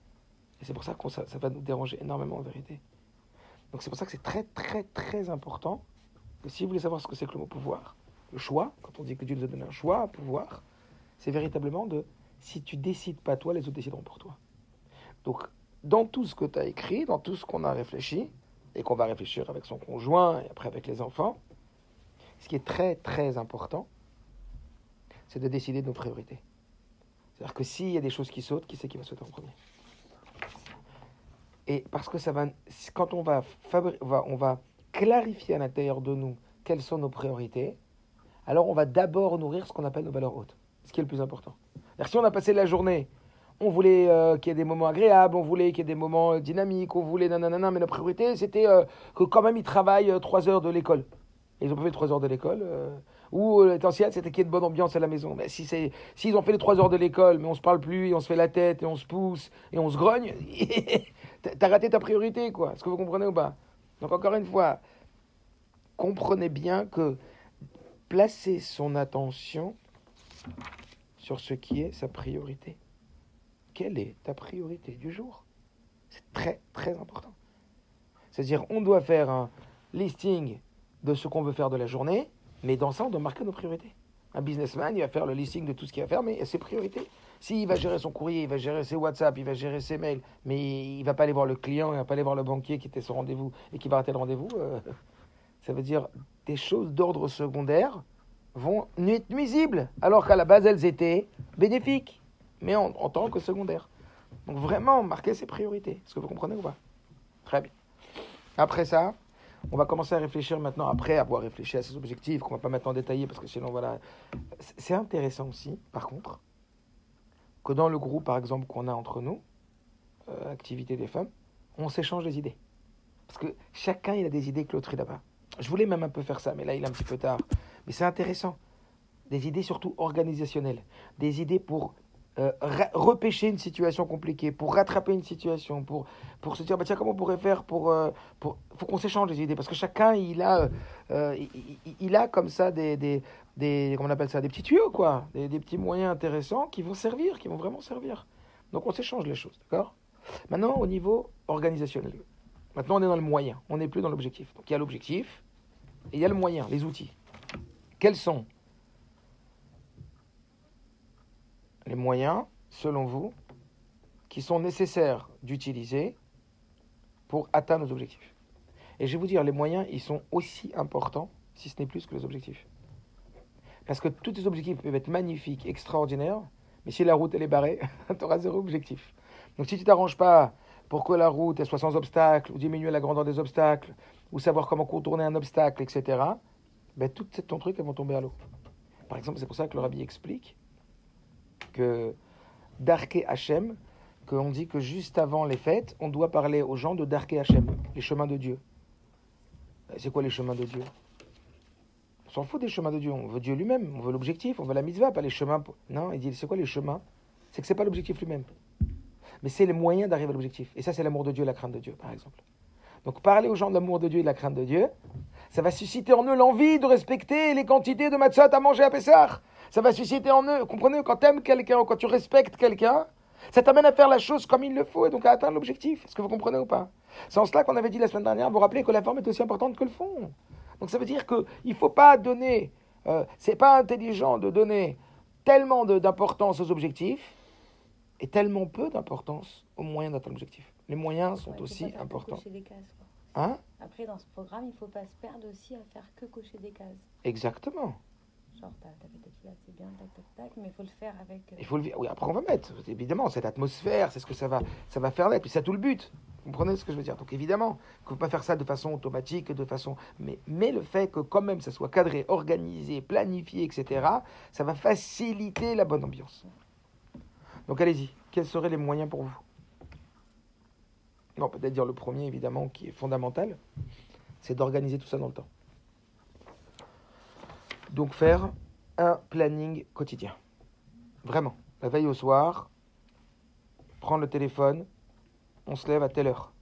Et c'est pour ça que ça va nous déranger énormément en vérité. Donc c'est pour ça que c'est très très très important que si vous voulez savoir ce que c'est que le mot pouvoir, le choix, quand on dit que Dieu nous a donné un choix, un pouvoir, c'est véritablement de, si tu décides pas toi, les autres décideront pour toi. Donc dans tout ce que tu as écrit, dans tout ce qu'on a réfléchi, et qu'on va réfléchir avec son conjoint, et après avec les enfants, ce qui est très très important, c'est de décider de nos priorités. C'est-à-dire que s'il y a des choses qui sautent, qui c'est qui va sauter en premier? Et parce que ça va, quand on va clarifier à l'intérieur de nous quelles sont nos priorités, alors on va d'abord nourrir ce qu'on appelle nos valeurs hautes. ce qui est le plus important. C'est-à-dire, si on a passé la journée, on voulait qu'il y ait des moments agréables, on voulait qu'il y ait des moments dynamiques, on voulait nanana, mais la priorité, c'était que quand même ils travaillent 3 heures de l'école. Et ils ont pas fait 3 heures de l'école. Ou l'essentiel, c'était qu'il y ait de bonne ambiance à la maison. Mais s'ils ont fait les 3 heures de l'école, mais on se parle plus, et on se fait la tête, et on se pousse, et on se grogne, t'as raté ta priorité, quoi. Est-ce que vous comprenez ou pas? Donc encore une fois, comprenez bien que placer son attention sur ce qui est sa priorité. Quelle est ta priorité du jour? C'est très, très important. C'est-à-dire, on doit faire un listing de ce qu'on veut faire de la journée, mais dans ça, on doit marquer nos priorités. Un businessman, il va faire le listing de tout ce qu'il va faire, mais ses priorités. S'il va gérer son courrier, il va gérer ses WhatsApp, il va gérer ses mails, mais il ne va pas aller voir le client, il ne va pas aller voir le banquier qui était son rendez-vous et qui va rater le rendez-vous, ça veut dire des choses d'ordre secondaire vont être nuisibles, alors qu'à la base, elles étaient bénéfiques, mais en tant que secondaires. Donc vraiment, marquer ses priorités. Est-ce que vous comprenez ou pas? Très bien. Après ça, on va commencer à réfléchir maintenant, après avoir réfléchi à ses objectifs, qu'on ne va pas maintenant détailler, parce que sinon, voilà. C'est intéressant aussi, par contre, que dans le groupe, par exemple, qu'on a entre nous, activité des femmes, on s'échange des idées. Parce que chacun, il a des idées que l'autre, il n'a pas. Je voulais même un peu faire ça, mais là, il est un petit peu tard. Mais c'est intéressant. Des idées surtout organisationnelles. Des idées pour repêcher une situation compliquée, pour rattraper une situation, pour se dire, bah, tiens, comment on pourrait faire pour... faut qu'on s'échange des idées, parce que chacun, il a comme ça des comment on appelle ça, des petits tuyaux, quoi, des petits moyens intéressants qui vont servir, qui vont vraiment servir. Donc on s'échange les choses, d'accord? Maintenant, au niveau organisationnel. Maintenant, on est dans le moyen, on n'est plus dans l'objectif. Donc il y a l'objectif, et il y a le moyen, les outils. Quels sont les moyens, selon vous, qui sont nécessaires d'utiliser pour atteindre nos objectifs? Et je vais vous dire, les moyens, ils sont aussi importants, si ce n'est plus que les objectifs. Parce que tous tes objectifs peuvent être magnifiques, extraordinaires, mais si la route elle est barrée, tu auras zéro objectif. Donc si tu ne t'arranges pas pour que la route elle soit sans obstacles, ou diminuer la grandeur des obstacles, ou savoir comment contourner un obstacle, etc., ben, tout ton truc, elles vont tomber à l'eau. Par exemple, c'est pour ça que le Rabbi explique que Darkei Hashem, qu'on dit que juste avant les fêtes, on doit parler aux gens de Darkei Hashem, les chemins de Dieu. C'est quoi les chemins de Dieu? On s'en fout des chemins de Dieu, on veut Dieu lui-même, on veut l'objectif, on veut la mitzvah, pas les chemins. Non, il dit, c'est quoi les chemins? C'est que c'est pas l'objectif lui-même. Mais c'est les moyens d'arriver à l'objectif. Et ça, c'est l'amour de Dieu et la crainte de Dieu, par exemple. Donc parler aux gens de l'amour de Dieu et de la crainte de Dieu, ça va susciter en eux l'envie de respecter les quantités de matzot à manger à Pessah. Ça va susciter en eux, comprenez, quand tu aimes quelqu'un, quand tu respectes quelqu'un, ça t'amène à faire la chose comme il le faut et donc à atteindre l'objectif. Est-ce que vous comprenez ou pas? C'est en cela qu'on avait dit la semaine dernière, vous vous rappelez que la forme est aussi importante que le fond. Donc ça veut dire qu'il ne faut pas donner, c'est pas intelligent de donner tellement d'importance aux objectifs et tellement peu d'importance aux moyens d'atteindre l'objectif. Les moyens sont aussi importants. Cocher des cases, quoi. Hein? Après, dans ce programme, il ne faut pas se perdre aussi à faire que cocher des cases. Exactement. Genre, t'as fait ta fila, c'est bien, tac, tac, tac, mais il faut le faire avec... Il faut oui, après on va mettre, évidemment, cette atmosphère, c'est ce que ça va faire naître, puis c'est tout le but. Vous comprenez ce que je veux dire? Donc évidemment, qu'il ne faut pas faire ça de façon automatique, mais le fait que quand même ça soit cadré, organisé, planifié, etc., ça va faciliter la bonne ambiance. Donc allez-y, quels seraient les moyens pour vous? Non, peut-être dire le premier, évidemment, qui est fondamental, c'est d'organiser tout ça dans le temps. Donc faire un planning quotidien. Vraiment. La veille au soir, prendre le téléphone, on se lève à telle heure.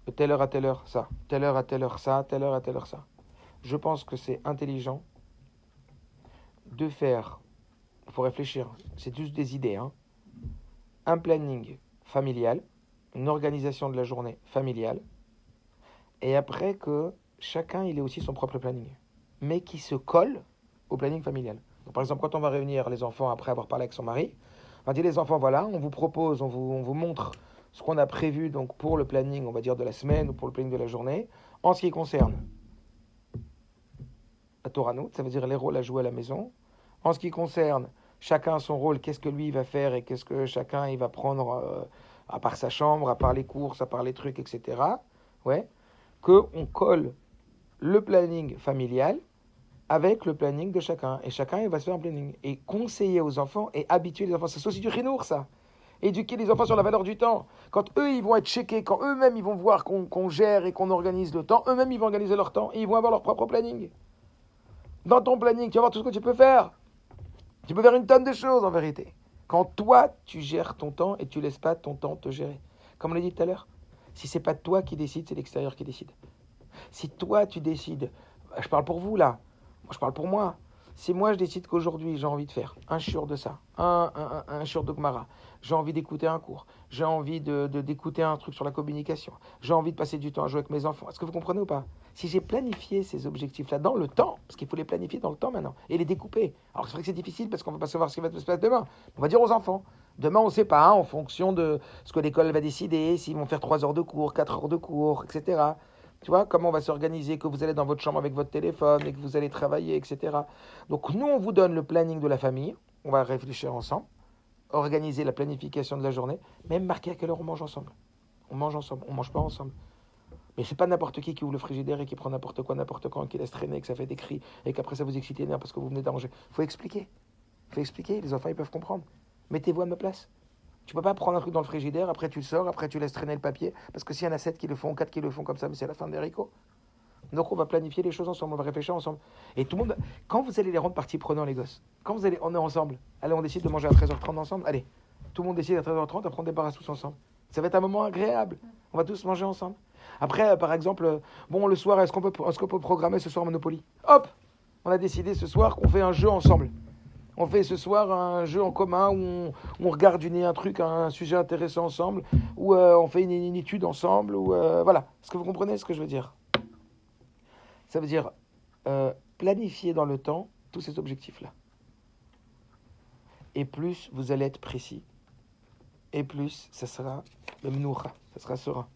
De telle heure à telle heure, ça. Telle heure à telle heure, ça. Telle heure à telle heure, ça. Je pense que c'est intelligent de faire, il faut réfléchir, c'est juste des idées, hein, un planning familial, une organisation de la journée familiale, et après que chacun il ait aussi son propre planning, mais qui se colle au planning familial. Donc, par exemple, quand on va réunir les enfants après avoir parlé avec son mari, on va dire les enfants, voilà, on vous propose, on vous montre ce qu'on a prévu donc pour le planning, on va dire de la semaine ou pour le planning de la journée, en ce qui concerne la Toranout, ça veut dire les rôles à jouer à la maison, en ce qui concerne chacun son rôle, qu'est-ce que lui il va faire et qu'est-ce que chacun il va prendre à part sa chambre, à part les courses, à part les trucs, etc. Ouais, qu'on colle le planning familial avec le planning de chacun. Et chacun, il va se faire un planning. Et conseiller aux enfants et habituer les enfants. C'est aussi du chinour, ça. Éduquer les enfants sur la valeur du temps. Quand eux, ils vont être checkés, quand eux-mêmes, ils vont voir qu'on gère et qu'on organise le temps, eux-mêmes, ils vont organiser leur temps et ils vont avoir leur propre planning. Dans ton planning, tu vas voir tout ce que tu peux faire. Tu peux faire une tonne de choses, en vérité. Quand toi, tu gères ton temps et tu laisses pas ton temps te gérer. Comme on l'a dit tout à l'heure, si c'est pas toi qui décide, c'est l'extérieur qui décide. Si toi, tu décides, je parle pour vous là, moi je parle pour moi. Si moi je décide qu'aujourd'hui j'ai envie de faire un shiur de ça, un shiur de Gemara, j'ai envie d'écouter un cours, j'ai envie d'écouter un truc sur la communication, j'ai envie de passer du temps à jouer avec mes enfants, est-ce que vous comprenez ou pas? Si j'ai planifié ces objectifs-là dans le temps, parce qu'il faut les planifier dans le temps maintenant, et les découper. Alors c'est vrai que c'est difficile parce qu'on ne va pas savoir ce qui va se passer demain. On va dire aux enfants, demain on ne sait pas, en fonction de ce que l'école va décider, s'ils vont faire 3 heures de cours, 4 heures de cours, etc. Tu vois, comment on va s'organiser, que vous allez dans votre chambre avec votre téléphone et que vous allez travailler, etc. Donc nous, on vous donne le planning de la famille, on va réfléchir ensemble, organiser la planification de la journée, même marquer à quelle heure on mange ensemble. On mange ensemble, on ne mange pas ensemble. Mais c'est pas n'importe qui ouvre le frigidaire et qui prend n'importe quoi, n'importe quand, qui laisse traîner, que ça fait des cris et qu'après ça vous excite les nerfs parce que vous venez d'arranger. Faut expliquer, les enfants ils peuvent comprendre. Mettez-vous à ma place. Tu peux pas prendre un truc dans le frigidaire, après tu le sors, après tu laisses traîner le papier, parce que s'il y en a 7 qui le font, 4 qui le font comme ça, mais c'est la fin des haricots. Donc on va planifier les choses ensemble, on va réfléchir ensemble. Et tout le monde, quand vous allez les rendre partie prenante les gosses, quand vous allez, on est ensemble, allez on décide de manger à 13h30 ensemble, allez, tout le monde décide à 13h30, après on débarrasse tous ensemble. Ça va être un moment agréable, on va tous manger ensemble. Après, par exemple, bon le soir, est-ce qu'on peut programmer ce soir Monopoly? Hop, on a décidé ce soir qu'on fait un jeu ensemble. On fait ce soir un jeu en commun où on regarde un truc, un sujet intéressant ensemble, où on fait une étude ensemble, ou voilà. Est-ce que vous comprenez ce que je veux dire? Ça veut dire planifier dans le temps tous ces objectifs-là. Et plus vous allez être précis, et plus ça sera le mnoucha, ça sera serein.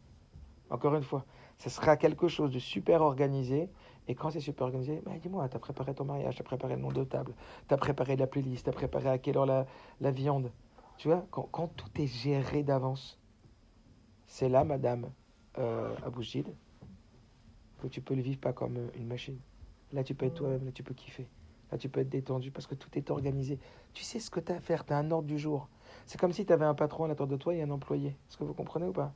Encore une fois, ça sera quelque chose de super organisé. Et quand c'est super organisé, bah, dis-moi, t'as préparé ton mariage, t'as préparé le nom de table, t'as préparé la playlist, t'as préparé à quelle heure la viande. Tu vois, quand tout est géré d'avance, c'est là, madame Aboujid, que tu peux le vivre pas comme une machine. Là, tu peux être toi-même, là, tu peux kiffer. Là, tu peux être détendu parce que tout est organisé. Tu sais ce que tu as à faire, tu as un ordre du jour. C'est comme si tu avais un patron à l'intérieur de toi et un employé. Est-ce que vous comprenez ou pas?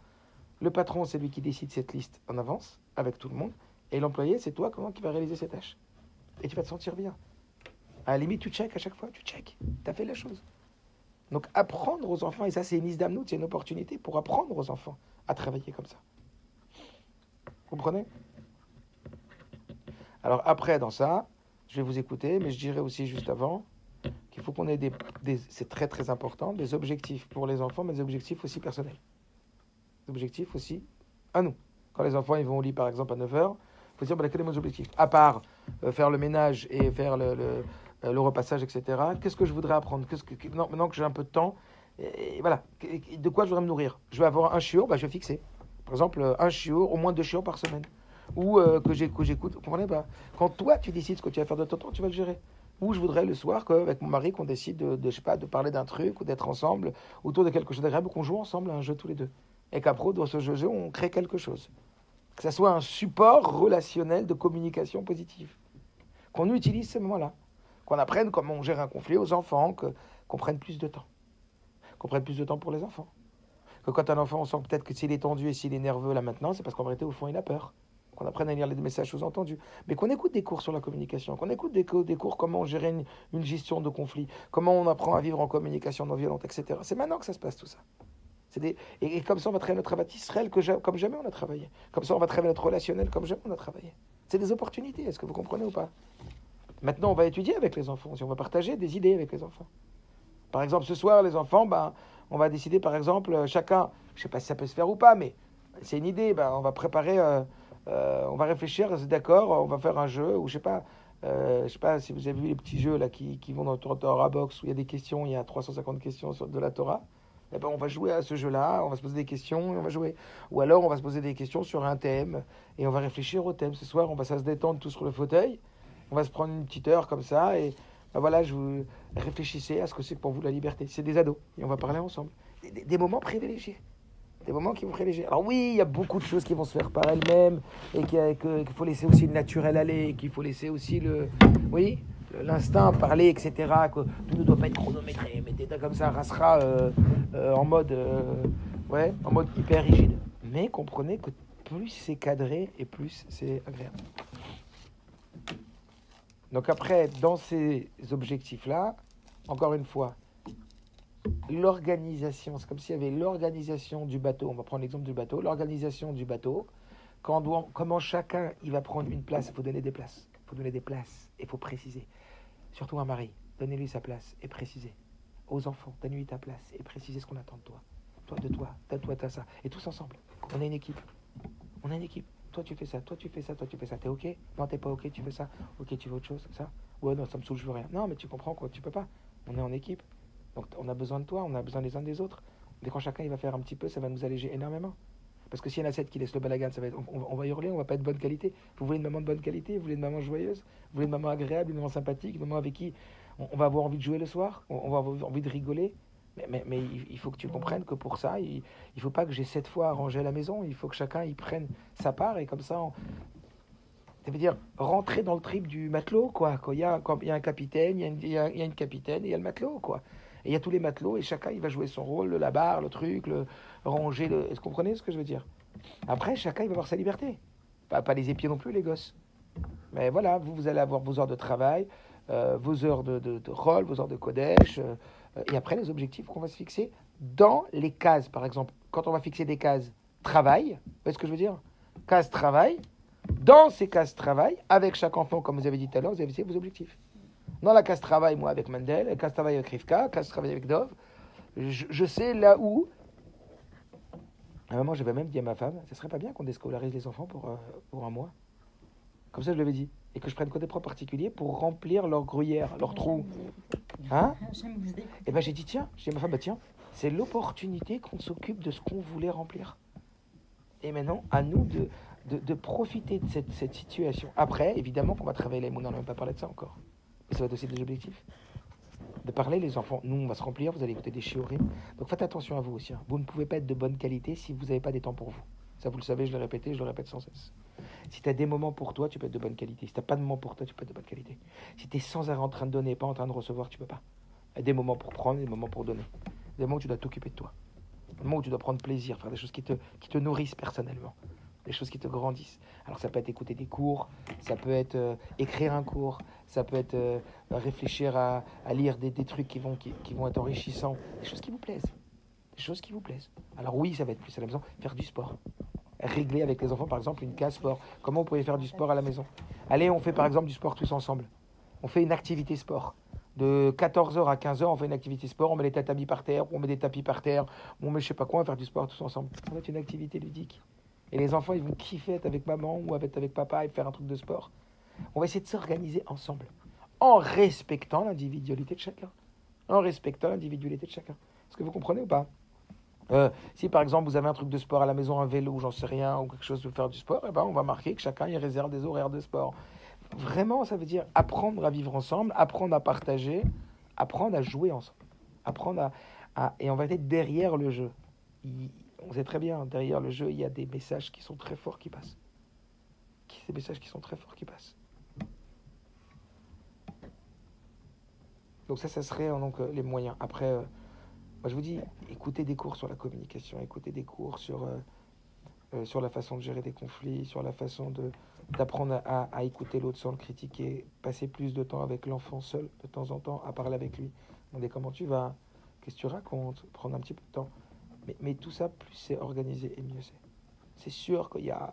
Le patron, c'est lui qui décide cette liste en avance, avec tout le monde. Et l'employé, c'est toi qui va réaliser ces tâches. Et tu vas te sentir bien. À la limite, tu check à chaque fois, tu check. Tu as fait la chose. Donc, apprendre aux enfants, et ça, c'est une isdamnout, c'est une opportunité pour apprendre aux enfants à travailler comme ça. Vous comprenez? Alors, après, dans ça, je vais vous écouter, mais je dirais aussi juste avant qu'il faut qu'on ait c'est très très important, des objectifs pour les enfants, mais des objectifs aussi personnels. Des objectifs aussi à nous. Quand les enfants ils vont au lit, par exemple, à 9h, il faut dire, quel est mon objectif? À part faire le ménage et faire le repassage, etc., qu'est-ce que je voudrais apprendre? Maintenant que j'ai un peu de temps, et voilà, de quoi je voudrais me nourrir? Je vais avoir un shiur, je vais fixer. Par exemple, un shiur, au moins 2 shiurs par semaine. Ou que j'écoute, vous comprenez pas? Quand toi, tu décides ce que tu vas faire de ton temps, tu vas le gérer. Ou je voudrais le soir, avec mon mari, qu'on décide je sais pas, de parler d'un truc, ou d'être ensemble, autour de quelque chose d'agréable, ou qu'on joue ensemble à un jeu tous les deux. Et qu'après, dans ce jeu, on crée quelque chose. Que ça soit un support relationnel de communication positive. Qu'on utilise ces moments-là. Qu'on apprenne comment on gère un conflit aux enfants, qu'on prenne plus de temps. Qu'on prenne plus de temps pour les enfants. Que quand un enfant, on sent peut-être que s'il est tendu et s'il est nerveux là maintenant, c'est parce qu'en vérité, au fond, il a peur. Qu'on apprenne à lire les messages sous-entendus. Mais qu'on écoute des cours sur la communication. Qu'on écoute des cours comment gérer une gestion de conflit. Comment on apprend à vivre en communication non violente, etc. C'est maintenant que ça se passe tout ça. Et comme ça, on va travailler notre travail Israël comme jamais on a travaillé. Comme ça, on va travailler notre relationnel comme jamais on a travaillé. C'est des opportunités, est-ce que vous comprenez ou pas? Maintenant, on va étudier avec les enfants, on va partager des idées avec les enfants. Par exemple, ce soir, les enfants, on va décider, par exemple, chacun, je ne sais pas si ça peut se faire ou pas, mais c'est une idée, on va préparer, on va réfléchir, d'accord, on va faire un jeu, ou je sais pas si vous avez vu les petits jeux là, qui vont dans le Torah Box, où il y a des questions, il y a 350 questions de la Torah. Eh ben, on va jouer à ce jeu-là, on va se poser des questions et on va jouer. Ou alors on va se poser des questions sur un thème et on va réfléchir au thème. Ce soir, on va se détendre tous sur le fauteuil, on va se prendre une petite heure comme ça et voilà, je vous réfléchissez à ce que c'est pour vous la liberté. C'est des ados et on va parler ensemble. Des moments privilégiés. Des moments qui vont très légers. Alors oui, il y a beaucoup de choses qui vont se faire par elles-mêmes et qu'il faut laisser aussi le naturel aller, qu'il faut laisser aussi l'instinct parler, etc. Que tout ne doit pas être chronométré. Mais t'es comme ça, rastera en mode hyper rigide. Mais comprenez que plus c'est cadré et plus c'est agréable. Donc après, dans ces objectifs-là, encore une fois, l'organisation, c'est comme s'il y avait l'organisation du bateau. On va prendre l'exemple du bateau. L'organisation du bateau, comment chacun il va prendre une place, il faut donner des places. Il faut donner des places et il faut préciser. Surtout un mari, donnez-lui sa place et précisez. Aux enfants, donne-lui ta place et précisez ce qu'on attend de toi. Toi, t'as ça. Et tous ensemble, on est une équipe. On est une équipe. Toi, tu fais ça, toi, tu fais ça, toi, tu fais ça. T'es OK? Non, t'es pas OK, tu fais ça. OK, tu veux autre chose, ça? Ouais, non, ça me saoule, je veux rien. Non, mais tu comprends quoi, tu peux pas. On est en équipe. Donc, on a besoin de toi, on a besoin les uns des autres. Mais quand chacun il va faire un petit peu, ça va nous alléger énormément. Parce que s'il y en a 7 qui laissent le balagan, ça va être, on va hurler, on va pas être de bonne qualité. Vous voulez une maman de bonne qualité? Vous voulez une maman joyeuse? Vous voulez une maman agréable, une maman sympathique, une maman avec qui on va avoir envie de jouer le soir? On va avoir envie de rigoler? Mais il faut que tu comprennes que pour ça, il ne faut pas que j'ai 7 fois à ranger la maison. Il faut que chacun y prenne sa part. Et comme ça, ça veut dire rentrer dans le trip du matelot, quoi. Quand il y a un capitaine, il y a une capitaine et il y a le matelot, quoi. Et il y a tous les matelots et chacun, il va jouer son rôle, la barre, le truc, le ranger. Est-ce que vous comprenez ce que je veux dire? Après, chacun, il va avoir sa liberté. Pas les épiers non plus, les gosses. Mais voilà, vous allez avoir vos heures de travail, vos heures de rôle, vos heures de Kodesh, et après les objectifs qu'on va se fixer dans les cases. Par exemple, quand on va fixer des cases travail, vous voyez ce que je veux dire? Case travail, dans ces cases travail, avec chaque enfant, comme vous avez dit tout à l'heure, vous avez fixé vos objectifs. Dans la case travail, moi avec Mendel, la case travail avec Rivka, case travail avec Dov, je sais là où. À un moment, j'avais même dit à ma femme, ça serait pas bien qu'on déscolarise les enfants pour un mois. Comme ça, je l'avais dit. Et que je prenne que des profs particuliers pour remplir leur gruyère, leur trou. Hein? Et ben j'ai dit, tiens, j'ai dit à ma femme, tiens, c'est l'opportunité qu'on s'occupe de ce qu'on voulait remplir. Et maintenant, à nous de profiter de cette situation. Après, évidemment qu'on va travailler les mots, on n'a même pas parlé de ça encore. Mais ça va être aussi des objectifs. De parler, les enfants, nous, on va se remplir, vous allez écouter des shiurim. Donc faites attention à vous aussi. Hein. Vous ne pouvez pas être de bonne qualité si vous n'avez pas des temps pour vous. Ça, vous le savez, je l'ai répété, je le répète sans cesse. Si tu as des moments pour toi, tu peux être de bonne qualité. Si tu n'as pas de moments pour toi, tu peux être de bonne qualité. Si tu es sans arrêt en train de donner, pas en train de recevoir, tu peux pas. Il y a des moments pour prendre, des moments pour donner. Des moments où tu dois t'occuper de toi. Des moments où tu dois prendre plaisir, faire des choses qui te nourrissent personnellement. Des choses qui te grandissent. Alors ça peut être écouter des cours, ça peut être écrire un cours, ça peut être réfléchir à lire des trucs qui vont être enrichissants. Des choses qui vous plaisent. Des choses qui vous plaisent. Alors oui, ça va être plus à la maison, faire du sport. Régler avec les enfants, par exemple, une case sport. Comment vous pouvez faire du sport à la maison? Allez, on fait par exemple du sport tous ensemble. On fait une activité sport. De 14h à 15h, on fait une activité sport. On met les tatamis par terre, on met des tapis par terre, on met je sais pas quoi, on va faire du sport tous ensemble. Ça va être une activité ludique. Et les enfants, ils vont kiffer être avec maman ou avec papa et faire un truc de sport. On va essayer de s'organiser ensemble. En respectant l'individualité de chacun. En respectant l'individualité de chacun. Est-ce que vous comprenez ou pas? Si par exemple vous avez un truc de sport à la maison, un vélo, j'en sais rien, ou quelque chose de faire du sport, eh ben, on va marquer que chacun y réserve des horaires de sport. Vraiment, ça veut dire apprendre à vivre ensemble, apprendre à partager, apprendre à jouer ensemble. Apprendre et on va être derrière le jeu. On sait très bien, derrière le jeu, il y a des messages qui sont très forts qui passent. Des messages qui sont très forts qui passent. Donc ça serait donc, les moyens. Après, moi je vous dis, écoutez des cours sur la communication, écoutez des cours sur la façon de gérer des conflits, sur la façon d'apprendre à écouter l'autre sans le critiquer, passer plus de temps avec l'enfant seul, de temps en temps, à parler avec lui. Demander comment tu vas, qu'est-ce que tu racontes, prendre un petit peu de temps. Mais tout ça, plus c'est organisé et mieux c'est. C'est sûr qu'il y a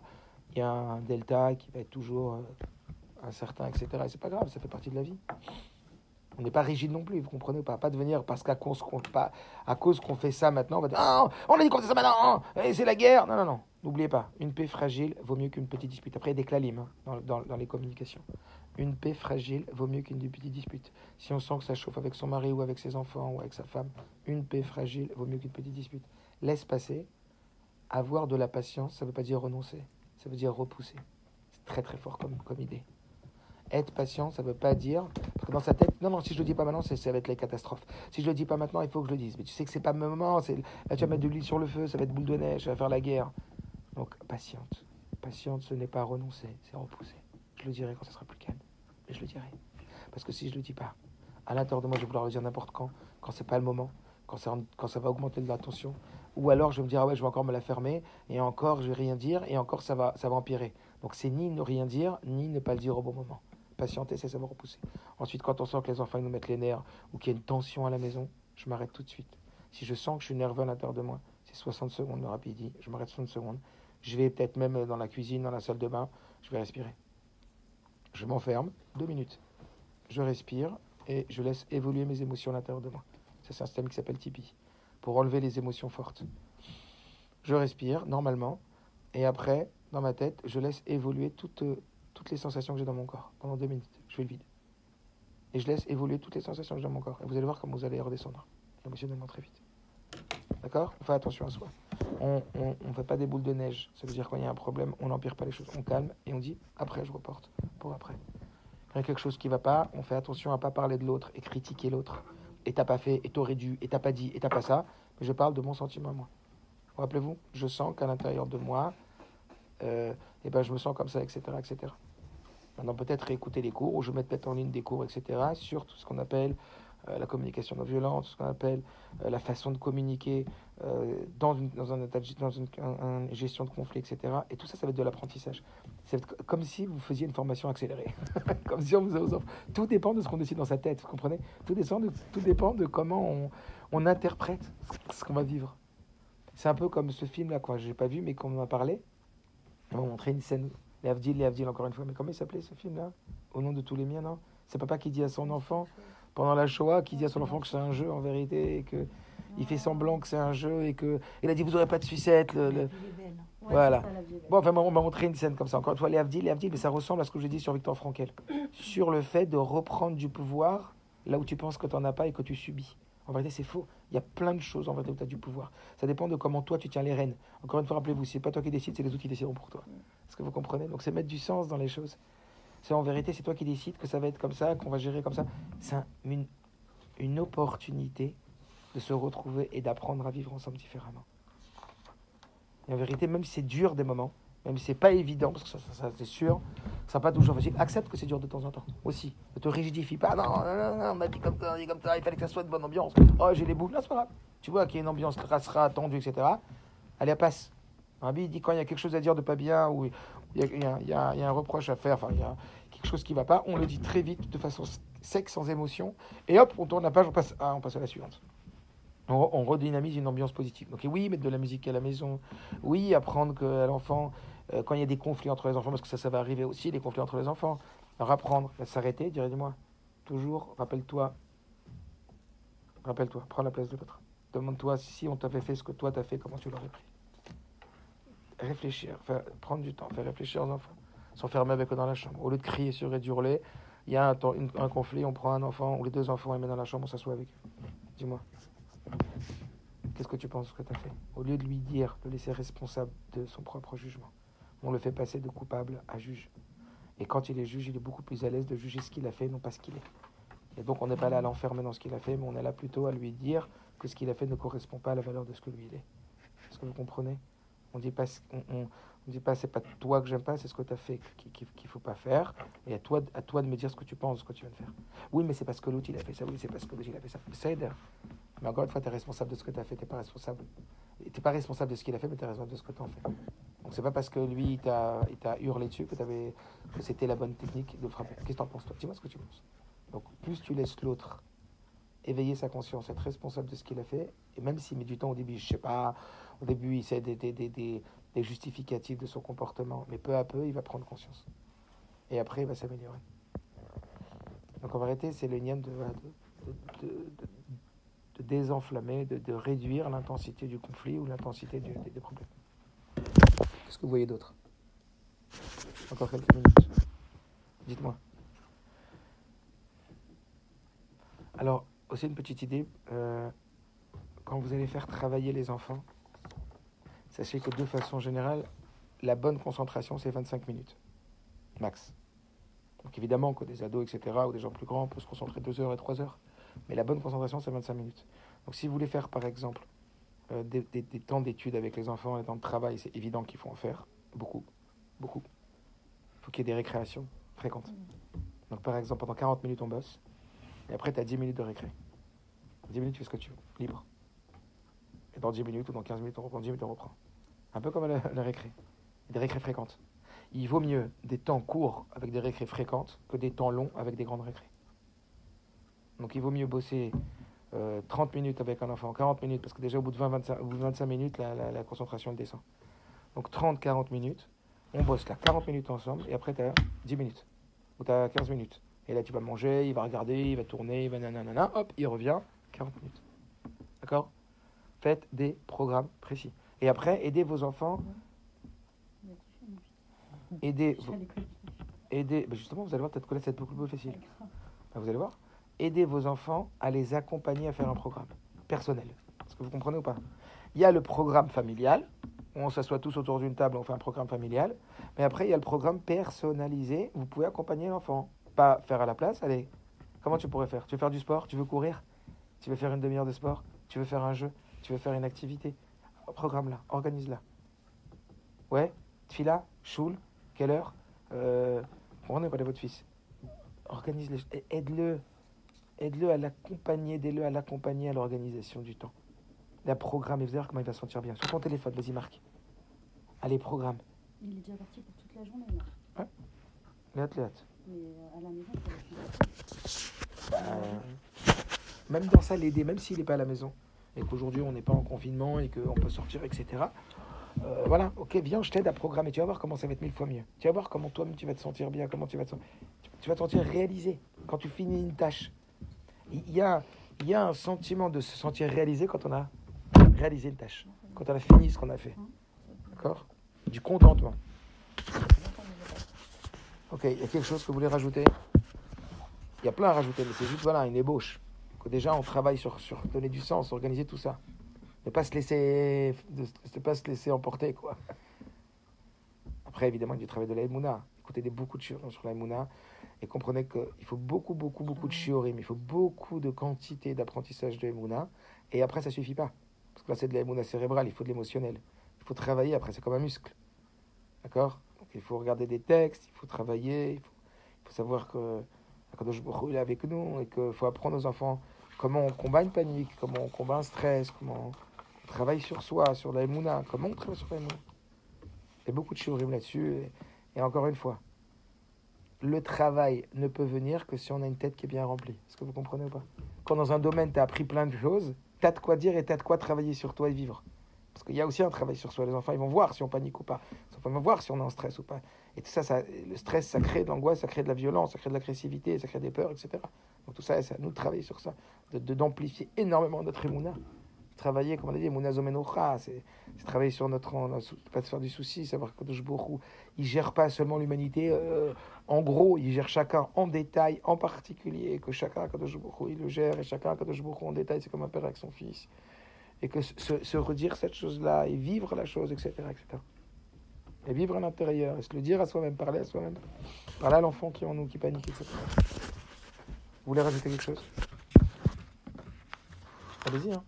un delta qui va être toujours incertain, etc. Et c'est pas grave, ça fait partie de la vie. On n'est pas rigide non plus, vous comprenez ou pas? Pas devenir, parce qu'à cause qu'on fait ça maintenant, on va dire « Ah, on a dit qu'on fait ça maintenant, c'est la guerre !» Non, non, non, n'oubliez pas, une paix fragile vaut mieux qu'une petite dispute. Après, il y a des clalim dans les communications. Une paix fragile vaut mieux qu'une petite dispute. Si on sent que ça chauffe avec son mari ou avec ses enfants ou avec sa femme, une paix fragile vaut mieux qu'une petite dispute. Laisse passer. Avoir de la patience, ça ne veut pas dire renoncer, ça veut dire repousser. C'est très très fort comme idée. Être patient, ça ne veut pas dire... que dans sa tête, non, si je le dis pas maintenant, ça va être la catastrophe. Si je le dis pas maintenant, il faut que je le dise. Mais tu sais que c'est pas le moment, là tu vas mettre de l'huile sur le feu, ça va être boule de neige, ça va faire la guerre. Donc, patiente. Patiente, ce n'est pas renoncer, c'est repousser. Je le dirai quand ça sera plus calme. Mais je le dirai. Parce que si je le dis pas, à l'intérieur de moi, je vais vouloir le dire n'importe quand c'est pas le moment, quand ça va augmenter de la tension. Ou alors, je vais me dire, ah ouais, je vais encore me la fermer, et encore, je vais rien dire, et encore, ça va empirer. Donc, c'est ni ne rien dire, ni ne pas le dire au bon moment. Patienter, c'est savoir repousser. Ensuite, quand on sent que les enfants ils nous mettent les nerfs, ou qu'il y a une tension à la maison, je m'arrête tout de suite. Si je sens que je suis nerveux à l'intérieur de moi, c'est 60 secondes de rapidité, je m'arrête 60 secondes. Je vais peut-être même dans la cuisine, dans la salle de bain, je vais respirer. Je m'enferme, 2 minutes. Je respire et je laisse évoluer mes émotions à l'intérieur de moi. Ça, c'est un système qui s'appelle Tipeee, pour enlever les émotions fortes. Je respire normalement et après, dans ma tête, je laisse évoluer toutes les sensations que j'ai dans mon corps pendant 2 minutes. Je fais le vide. Et je laisse évoluer toutes les sensations que j'ai dans mon corps. Et vous allez voir comment vous allez redescendre émotionnellement très vite. D'accord? On fait attention à soi. On ne fait pas des boules de neige. Ça veut dire quand il y a un problème, on n'empire pas les choses. On calme et on dit après, je reporte pour après. Quand il y a quelque chose qui ne va pas, on fait attention à ne pas parler de l'autre et critiquer l'autre. Et t'as pas fait, et t'aurais dû, et t'as pas dit, et t'as pas ça. Mais je parle de mon sentiment à moi. Rappelez-vous, je sens qu'à l'intérieur de moi, je me sens comme ça, etc., etc. Maintenant, peut-être réécouter les cours, ou je mets peut-être en ligne des cours, etc., sur tout ce qu'on appelle la communication non violente, ce qu'on appelle la façon de communiquer dans une gestion de conflit, etc. Et tout ça, ça va être de l'apprentissage. C'est comme si vous faisiez une formation accélérée. Comme si on vous offre. Tout dépend de ce qu'on décide dans sa tête, vous comprenez? Tout dépend de comment on interprète ce qu'on va vivre. C'est un peu comme ce film-là, quoi. Je n'ai pas vu, mais qu'on m'a parlé. Ils m'ont montré une scène. Les Avdil, encore une fois. Mais comment il s'appelait ce film-là? Au nom de tous les miens, non? C'est papa qui dit à son enfant, pendant la Shoah, qui dit à son enfant que c'est un jeu en vérité, et que il fait semblant que c'est un jeu, et que il a dit vous aurez pas de sucette. Voilà. Bon, enfin, on m'a montré une scène comme ça. Encore une fois, les Avdil, mais ça ressemble à ce que j'ai dit sur Victor Frankel. Sur le fait de reprendre du pouvoir là où tu penses que tu n'en as pas et que tu subis. En vérité, c'est faux. Il y a plein de choses en vérité où tu as du pouvoir. Ça dépend de comment toi tu tiens les rênes. Encore une fois, rappelez-vous, c'est pas toi qui décides, c'est les autres qui décideront pour toi. Est-ce que vous comprenez? Donc c'est mettre du sens dans les choses. C'est en vérité, c'est toi qui décides que ça va être comme ça, qu'on va gérer comme ça. C'est une opportunité de se retrouver et d'apprendre à vivre ensemble différemment. Et en vérité, même si c'est dur des moments, même si c'est pas évident, parce que ça c'est sûr, ça sera pas toujours facile, accepte que c'est dur de temps en temps aussi. Ne te rigidifie pas, non, on m'a dit comme ça, il fallait que ça soit une bonne ambiance. Oh, j'ai les boules, là c'est pas grave. Tu vois qu'il y a une ambiance crassera, tendue, etc. Allez, passe. Rabbi dit quand il y a quelque chose à dire de pas bien, ou il y a un reproche à faire, enfin il y a quelque chose qui va pas, on le dit très vite, de façon sec, sans émotion, et hop, on tourne la page, on passe à la suivante. On redynamise une ambiance positive. Donc oui, mettre de la musique à la maison. Oui, apprendre que l'enfant, quand il y a des conflits entre les enfants, parce que ça va arriver aussi, des conflits entre les enfants, alors apprendre à s'arrêter, dire dis-moi, toujours, rappelle-toi, prends la place de l'autre. Demande-toi si on t'avait fait ce que toi t'as fait, comment tu l'aurais pris. Réfléchir, prendre du temps, faire réfléchir aux enfants, s'enfermer avec eux dans la chambre. Au lieu de crier sur et d'hurler, il y a un conflit, on prend un enfant, ou les deux enfants, on les met dans la chambre, on s'assoit avec eux. Dis-moi. Qu'est-ce que tu penses que tu as fait? Au lieu de lui dire, de laisser responsable de son propre jugement, on le fait passer de coupable à juge. Et quand il est juge, il est beaucoup plus à l'aise de juger ce qu'il a fait, non pas ce qu'il est. Et donc on n'est pas là à l'enfermer dans ce qu'il a fait, mais on est là plutôt à lui dire que ce qu'il a fait ne correspond pas à la valeur de ce que lui il est. Est-ce que vous comprenez? On dit pas, dit pas c'est pas toi que j'aime pas, c'est ce que tu as fait qu'il faut pas faire. Et à toi de me dire ce que tu penses, ce que tu viens de faire. Oui, mais c'est parce que l'autre il a fait ça, oui, c'est parce que l'autre il a fait ça. Ça aide. Mais encore une fois, tu es responsable de ce que tu as fait, tu n'es pas responsable. Tu n'es pas responsable de ce qu'il a fait, mais tu es responsable de ce que tu en fais. Donc c'est pas parce que lui, il t'a hurlé dessus que c'était la bonne technique de frapper. Qu'est-ce que tu en penses, toi? Dis-moi ce que tu penses. Donc plus tu laisses l'autre éveiller sa conscience, être responsable de ce qu'il a fait, et même s'il met du temps au début, je sais pas, au début, il sait des justificatifs de son comportement, mais peu à peu, il va prendre conscience. Et après, il va s'améliorer. Donc en vérité, c'est le lien de désenflammer, de réduire l'intensité du conflit ou l'intensité des problèmes. Qu'est-ce que vous voyez d'autre? Encore quelques minutes. Dites-moi. Alors, aussi une petite idée. Quand vous allez faire travailler les enfants, sachez que de façon générale, la bonne concentration, c'est 25 minutes. Max. Donc évidemment que des ados, etc., ou des gens plus grands peuvent se concentrer 2 heures et 3 heures. Mais la bonne concentration, c'est 25 minutes. Donc si vous voulez faire, par exemple, des temps d'études avec les enfants, des temps de travail, c'est évident qu'il faut en faire. Beaucoup. Beaucoup. Il faut qu'il y ait des récréations fréquentes. Donc par exemple, pendant 40 minutes, on bosse. Et après, tu as 10 minutes de récré. 10 minutes, tu fais ce que tu veux. Libre. Et dans 10 minutes ou dans 15 minutes, on reprend. 10 minutes, on reprend. Un peu comme la récré. Des récrés fréquentes. Il vaut mieux des temps courts avec des récrés fréquentes que des temps longs avec des grandes récrés. Donc il vaut mieux bosser 30 minutes avec un enfant, 40 minutes, parce que déjà au bout de 25 minutes, la concentration descend. Donc 30-40 minutes, on bosse là 40 minutes ensemble, et après tu as 10 minutes, ou tu as 15 minutes. Et là tu vas manger, il va regarder, il va tourner, il va nanana, hop, il revient, 40 minutes. D'accord? Faites des programmes précis. Et après, aidez vos enfants. Justement, vous allez voir, peut-être que là, c'est beaucoup plus facile. Vous allez voir. Aidez vos enfants à les accompagner à faire un programme personnel. Est-ce que vous comprenez ou pas? Il y a le programme familial, où on s'assoit tous autour d'une table, on fait un programme familial. Mais après, il y a le programme personnalisé. Vous pouvez accompagner l'enfant. Pas faire à la place. Allez, comment tu pourrais faire? Tu veux faire du sport? Tu veux courir? Tu veux faire une demi-heure de sport? Tu veux faire un jeu? Tu veux faire une activité? Programme-la, organise-la. Ouais, tfila, choule, quelle heure? On n'est pas de votre fils. Organise-le, aide-le. Aide-le à l'accompagner, aidez-le à l'accompagner à l'organisation du temps. La programme, et vous allez voir comment il va se sentir bien. Sur ton téléphone, vas-y Marc. Allez, programme. Il est déjà parti pour toute la journée, là. Ouais. Léat. Mais à la maison, ça va être même dans ça, l'aider, même s'il n'est pas à la maison, et qu'aujourd'hui on n'est pas en confinement et qu'on peut sortir, etc. Voilà, ok, viens, je t'aide à programmer. Tu vas voir comment ça va être 1000 fois mieux. Tu vas voir comment toi-même tu vas te sentir bien, comment tu vas te sentir réalisé quand tu finis une tâche. Il y a un sentiment de se sentir réalisé quand on a réalisé une tâche, quand on a fini ce qu'on a fait. D'accord? Du contentement. Ok, il y a quelque chose que vous voulez rajouter? Il y a plein à rajouter, mais c'est juste voilà, une ébauche. Que déjà on travaille sur donner du sens, organiser tout ça. Ne pas se laisser emporter, quoi. Après, évidemment, il y a du travail de la Emouna. Écoutez beaucoup de shiurim sur la Emouna et comprenez qu'il faut beaucoup de shiurim. Il faut beaucoup de quantité d'apprentissage de Emouna. Et après, ça suffit pas. Parce que là, c'est de la Emouna cérébrale, il faut de l'émotionnel. Il faut travailler, après, c'est comme un muscle. D'accord? Donc, il faut regarder des textes, il faut travailler, il faut savoir que Akadosh Baruch Hu est avec nous et qu'il faut apprendre aux enfants comment on combat une panique, comment on combat un stress, comment on travaille sur soi, sur la Emouna, comment on travaille sur la Emouna. Il y a beaucoup de shiurim là-dessus. Et encore une fois, le travail ne peut venir que si on a une tête qui est bien remplie. Est-ce que vous comprenez ou pas? Quand dans un domaine, tu as appris plein de choses, tu as de quoi dire et tu as de quoi travailler sur toi et vivre. Parce qu'il y a aussi un travail sur soi. Les enfants, ils vont voir si on panique ou pas. Les enfants vont voir si on est en stress ou pas. Et tout ça, le stress, ça crée de l'angoisse, ça crée de la violence, ça crée de l'agressivité, ça crée des peurs, etc. Donc tout ça, c'est à nous de travailler sur ça, d'amplifier énormément notre émouna. Travailler, comme on a dit, émouna zomenocha, c'est travailler sur notre, pas de faire du souci, savoir que Kadosh Baruch Hu, il gère pas seulement l'humanité en gros, il gère chacun en détail, en particulier, et que chacun Kadosh Baruch Hu, il le gère, et chacun Kadosh Baruch Hu en détail, c'est comme un père avec son fils. Et que se redire cette chose-là, et vivre la chose, etc., etc. Et vivre à l'intérieur, et se le dire à soi-même, parler à soi-même, parler à l'enfant qui est en nous, qui panique, etc. Vous voulez rajouter quelque chose? Allez-y, hein.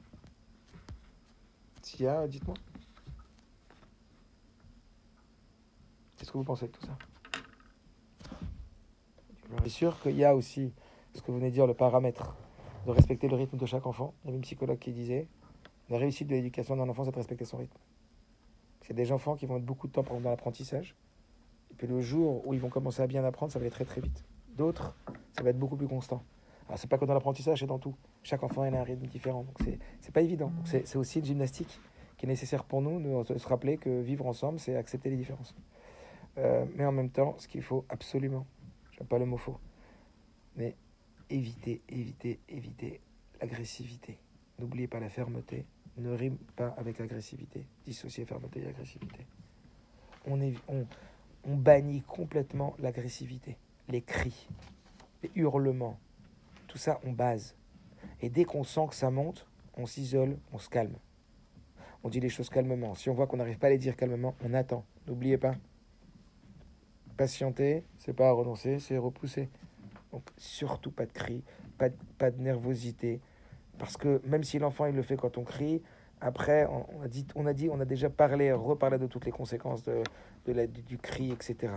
S'il y a, dites-moi. Qu'est-ce que vous pensez de tout ça? Je suis sûr qu'il y a aussi, ce que vous venez de dire, le paramètre de respecter le rythme de chaque enfant. Il y avait une psychologue qui disait, la réussite de l'éducation d'un enfant, c'est de respecter son rythme. C'est des enfants qui vont être beaucoup de temps, par exemple, dans l'apprentissage. Et puis le jour où ils vont commencer à bien apprendre, ça va aller très très vite. D'autres, ça va être beaucoup plus constant. Alors c'est pas que dans l'apprentissage, c'est dans tout. Chaque enfant il a un rythme différent. Donc c'est pas évident. Donc c'est aussi une gymnastique qui est nécessaire pour nous de se rappeler que vivre ensemble, c'est accepter les différences. Mais en même temps, ce qu'il faut absolument, j'aime pas le mot faux, mais éviter l'agressivité. N'oubliez pas la fermeté. Ne rime pas avec l'agressivité. Dissocier fermeté et agressivité. On bannit complètement l'agressivité. Les cris, les hurlements, tout ça, on base. Et dès qu'on sent que ça monte, on s'isole, on se calme. On dit les choses calmement. Si on voit qu'on n'arrive pas à les dire calmement, on attend. N'oubliez pas Patienter, c'est pas renoncer, c'est repousser. Donc surtout pas de cris, pas de nervosité. Parce que même si l'enfant il le fait quand on crie, après on a déjà reparlé de toutes les conséquences du cri, etc.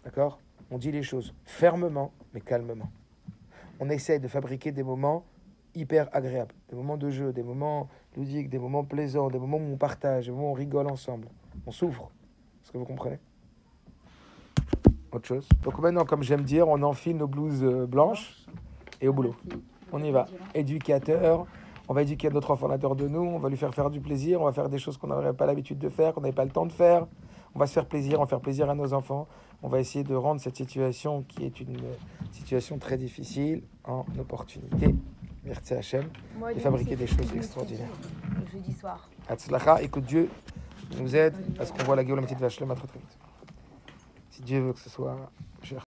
D'accord? On dit les choses fermement, mais calmement. On essaye de fabriquer des moments hyper agréables, des moments de jeu, des moments ludiques, des moments plaisants, des moments où on partage, des moments où on rigole ensemble. On s'ouvre. Est-ce que vous comprenez? Autre chose. Donc maintenant, comme j'aime dire, on enfile nos blouses blanches et au boulot. On y va. Éducateur, on va éduquer notre enfant à l'intérieur de nous, on va lui faire du plaisir, on va faire des choses qu'on n'aurait pas l'habitude de faire, qu'on n'avait pas le temps de faire. On va se faire plaisir, on va faire plaisir à nos enfants. On va essayer de rendre cette situation, qui est une situation très difficile, en opportunité. Merci Hachem, de fabriquer des choses extraordinaires. Le jeudi soir. Hatzlacha, et que Dieu nous aide à ce qu'on voit la Géoula Métit Vachlema très très vite. Si Dieu veut que ce soit cher.